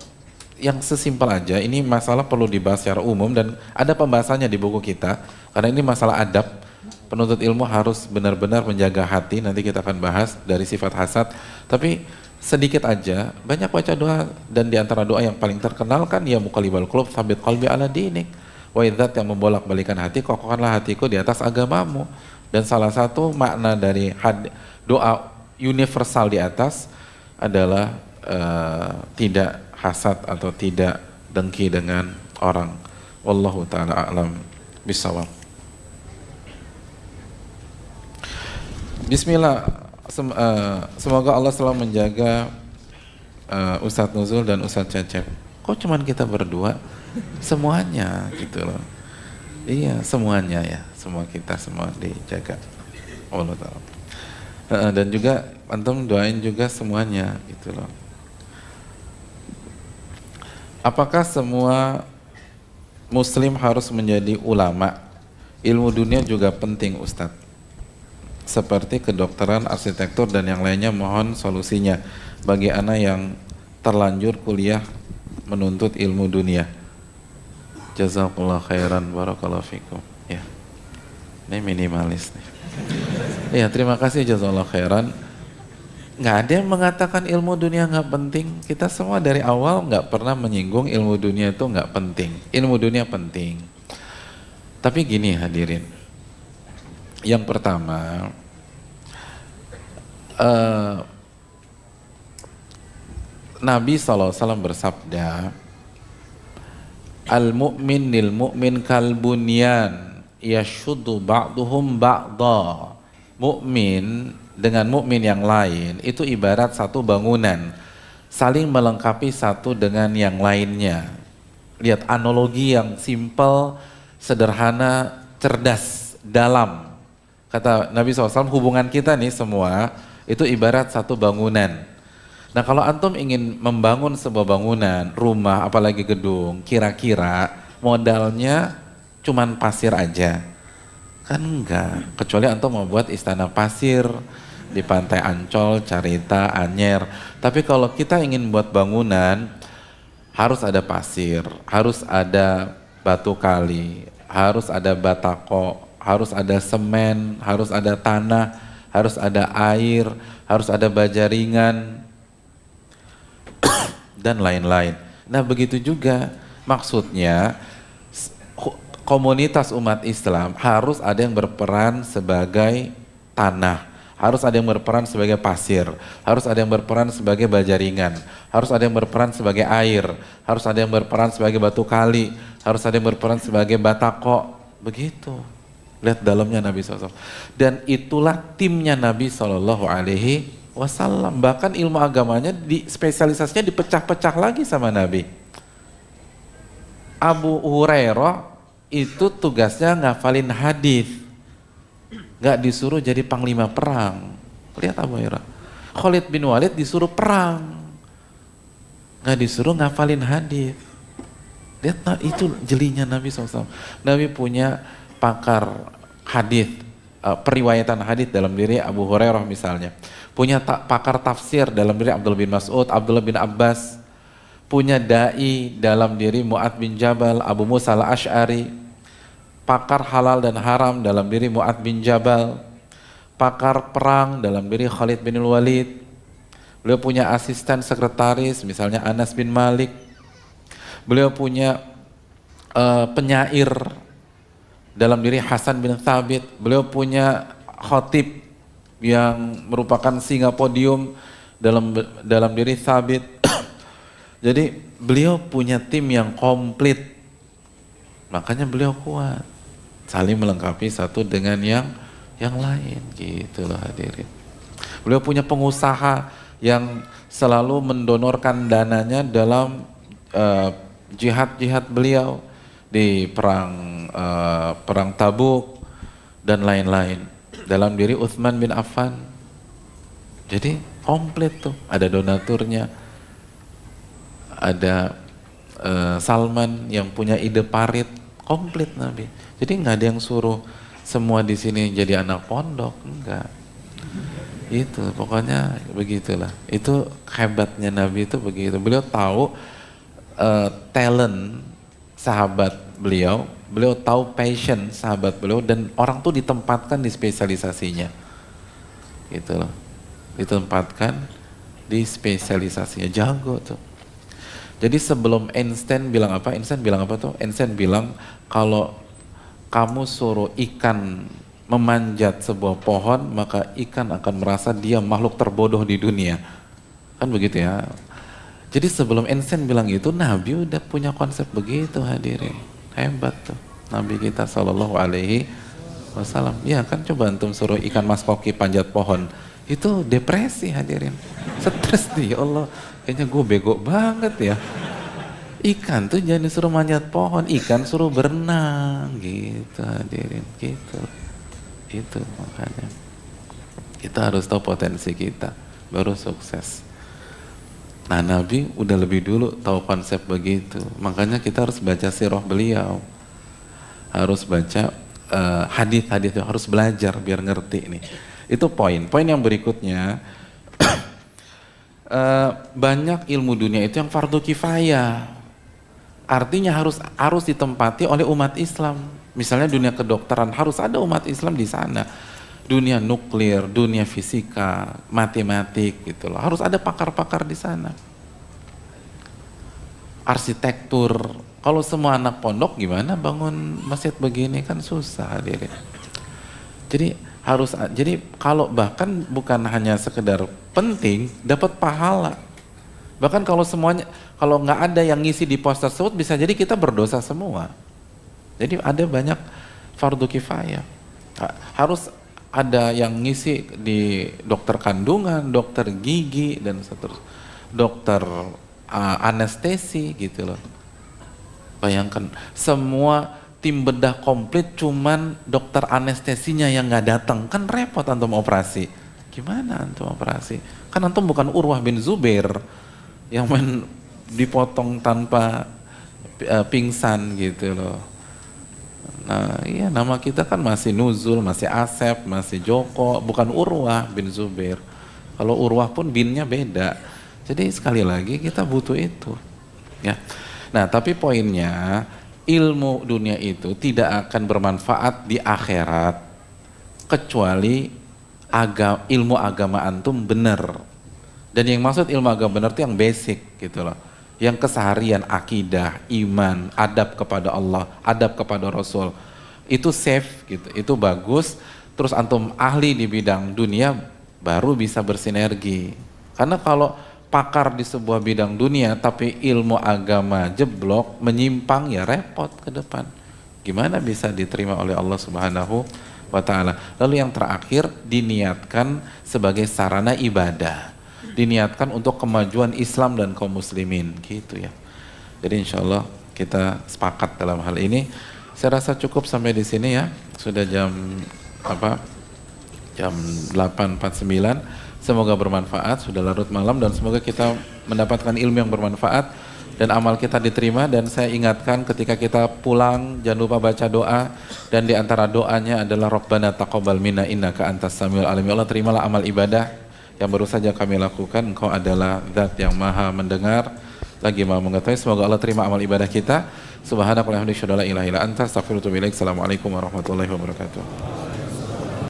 yang sesimpel aja, ini masalah perlu dibahas secara umum dan ada pembahasannya di buku kita, karena ini masalah adab. Penuntut ilmu harus benar-benar menjaga hati, nanti kita akan bahas dari sifat hasad. Tapi sedikit aja, banyak baca doa, dan di antara doa yang paling terkenal kan ya muqallibal qulub, tsabit qalbi ala dinik. Wahai zat yang membolak-balikan hati, kokohkanlah hatiku di atas agamamu. Dan salah satu makna dari doa universal di atas adalah tidak hasad atau tidak dengki dengan orang. Wallahu ta'ala a'lam bishawab. Bismillah. Semoga Allah selalu menjaga Ustadz Nuzul dan Ustadz Cecep. Kok cuman kita berdua? Semuanya gitu loh. Iya, semuanya ya. Semua kita semua dijaga. Allah Ta'ala. Dan juga antum doain juga semuanya gitu loh. Apakah semua muslim harus menjadi ulama? Ilmu dunia juga penting, Ustadz. Seperti kedokteran, arsitektur dan yang lainnya, mohon solusinya bagi anak yang terlanjur kuliah menuntut ilmu dunia. Jazakallah khairan, barakallahu fikum. Ya. Ini minimalis nih. Ya, terima kasih, jazakallah khairan. Nggak ada yang mengatakan ilmu dunia nggak penting. Kita semua dari awal nggak pernah menyinggung ilmu dunia itu nggak penting. Ilmu dunia penting. Tapi gini hadirin. Yang pertama, Nabi SAW bersabda, Al-mu'min lil mu'min kal bunyan yashuddu ba'duhum ba'da. Mukmin dengan mukmin yang lain itu ibarat satu bangunan, saling melengkapi satu dengan yang lainnya. Lihat analogi yang simpel, sederhana, cerdas, dalam. Kata Nabi SAW, hubungan kita nih semua itu ibarat satu bangunan. Nah, kalau antum ingin membangun sebuah bangunan, rumah, apalagi gedung, kira-kira modalnya cuman pasir aja? Kan enggak, kecuali antum mau buat istana pasir di pantai Ancol, Carita, Anyer. Tapi kalau kita ingin buat bangunan, harus ada pasir, harus ada batu kali, harus ada batako, harus ada semen, harus ada tanah, harus ada air, harus ada baja ringan, dan lain-lain. Nah, begitu juga maksudnya komunitas umat Islam harus ada yang berperan sebagai tanah, harus ada yang berperan sebagai pasir, harus ada yang berperan sebagai baja ringan, harus ada yang berperan sebagai air, harus ada yang berperan sebagai batu kali, harus ada yang berperan sebagai batako. Begitu. Lihat dalamnya Nabi SAW. Dan itulah timnya Nabi SAW. Bahkan ilmu agamanya spesialisasinya dipecah-pecah lagi sama Nabi. Abu Hurairah itu tugasnya ngafalin hadis, nggak disuruh jadi panglima perang. Lihat Abu Hurairah. Khalid bin Walid disuruh perang, nggak disuruh ngafalin hadis. Lihat, nah, itu jelinya Nabi SAW. Nabi punya pakar hadis, periwayatan hadis dalam diri Abu Hurairah misalnya. Punya pakar tafsir dalam diri Abdullah bin Mas'ud, Abdullah bin Abbas. Punya dai dalam diri Mu'adz bin Jabal, Abu Musa al-Ash'ari. Pakar halal dan haram dalam diri Mu'adz bin Jabal. Pakar perang dalam diri Khalid bin Walid. Beliau punya asisten sekretaris misalnya Anas bin Malik. Beliau punya penyair dalam diri Hasan bin Thabit. Beliau punya khatib yang merupakan singa podium dalam diri Thabit. Jadi beliau punya tim yang komplit, makanya beliau kuat, saling melengkapi satu dengan yang lain, gitu loh hadirin. Beliau punya pengusaha yang selalu mendonorkan dananya dalam jihad-jihad beliau di perang Tabuk dan lain-lain. Dalam diri Utsman bin Affan. Jadi komplit tuh, ada donaturnya, ada Salman yang punya ide parit, komplit Nabi. Jadi nggak ada yang suruh semua di sini jadi anak pondok, enggak. Itu pokoknya begitulah. Itu hebatnya Nabi itu begitu. Beliau tahu talent sahabat beliau tahu passion sahabat beliau, dan orang tuh ditempatkan di spesialisasinya, gitu loh, ditempatkan di spesialisasinya, jago tuh. Jadi sebelum Einstein bilang apa? Einstein bilang apa tuh? Einstein bilang kalau kamu suruh ikan memanjat sebuah pohon, maka ikan akan merasa dia makhluk terbodoh di dunia. Kan begitu ya. Jadi sebelum Einstein bilang itu, Nabi udah punya konsep begitu, hadirin. Hebat tuh Nabi kita Shallallahu Alaihi Wasallam. Ya kan, coba antum suruh ikan mas koki panjat pohon, itu depresi, hadirin. Stres nih, ya Allah, kayaknya gue bego banget ya. Ikan tuh jangan disuruh manjat pohon, ikan suruh berenang gitu, hadirin, gitu. Itu makanya kita harus tahu potensi kita, baru sukses. Nah, Nabi udah lebih dulu tahu konsep begitu. Makanya kita harus baca sirah beliau. Harus baca hadis-hadis, harus belajar biar ngerti nih. Itu poin. Poin yang berikutnya, banyak ilmu dunia itu yang fardu kifayah. Artinya harus ditempati oleh umat Islam. Misalnya dunia kedokteran, harus ada umat Islam di sana. Dunia nuklir, dunia fisika, matematik gitu loh. Harus ada pakar-pakar di sana. Arsitektur, kalau semua anak pondok gimana bangun masjid begini, kan susah, hadirin. Jadi kalau bahkan bukan hanya sekedar penting, dapat pahala. Bahkan kalau nggak ada yang ngisi di pos tersebut, bisa jadi kita berdosa semua. Jadi ada banyak fardu kifayah. Harus ada yang ngisi di dokter kandungan, dokter gigi, dan seterusnya, dokter anestesi gitu loh. Bayangkan semua tim bedah komplit, cuman dokter anestesinya yang nggak datang, kan repot antum operasi. Gimana antum operasi? Kan antum bukan Urwah bin Zubair yang dipotong tanpa pingsan gitu loh. Nah iya, nama kita kan masih Nuzul, masih Asep, masih Joko, bukan Urwah bin Zubair. Kalau Urwah pun binnya beda. Jadi sekali lagi kita butuh itu ya. Nah tapi poinnya, ilmu dunia itu tidak akan bermanfaat di akhirat kecuali ilmu agama antum benar. Dan yang maksud ilmu agama benar itu yang basic gitu loh, yang keseharian, akidah, iman, adab kepada Allah, adab kepada Rasul, itu safe gitu, itu bagus. Terus antum ahli di bidang dunia, baru bisa bersinergi. Karena kalau pakar di sebuah bidang dunia tapi ilmu agama jeblok, menyimpang, ya repot ke depan. Gimana bisa diterima oleh Allah Subhanahu wa ta'ala. Lalu yang terakhir, diniatkan sebagai sarana ibadah, diniatkan untuk kemajuan Islam dan kaum muslimin gitu ya. Jadi insya Allah kita sepakat dalam hal ini. Saya rasa cukup sampai di sini ya. Sudah jam 8.49. Semoga bermanfaat, sudah larut malam, dan semoga kita mendapatkan ilmu yang bermanfaat dan amal kita diterima. Dan saya ingatkan ketika kita pulang jangan lupa baca doa, dan di antara doanya adalah Rabbana taqabbal minna innaka antas samiul alim. Ya Allah, terimalah amal ibadah yang baru saja kami lakukan, Engkau adalah Zat yang maha mendengar lagi maha mengetahui. Semoga Allah terima amal ibadah kita. Subhanakallahumma wa bihamdika asyhadu an la ilaha illa anta astaghfiruka wa atubu ilaik. Assalamualaikum warahmatullahi wabarakatuh.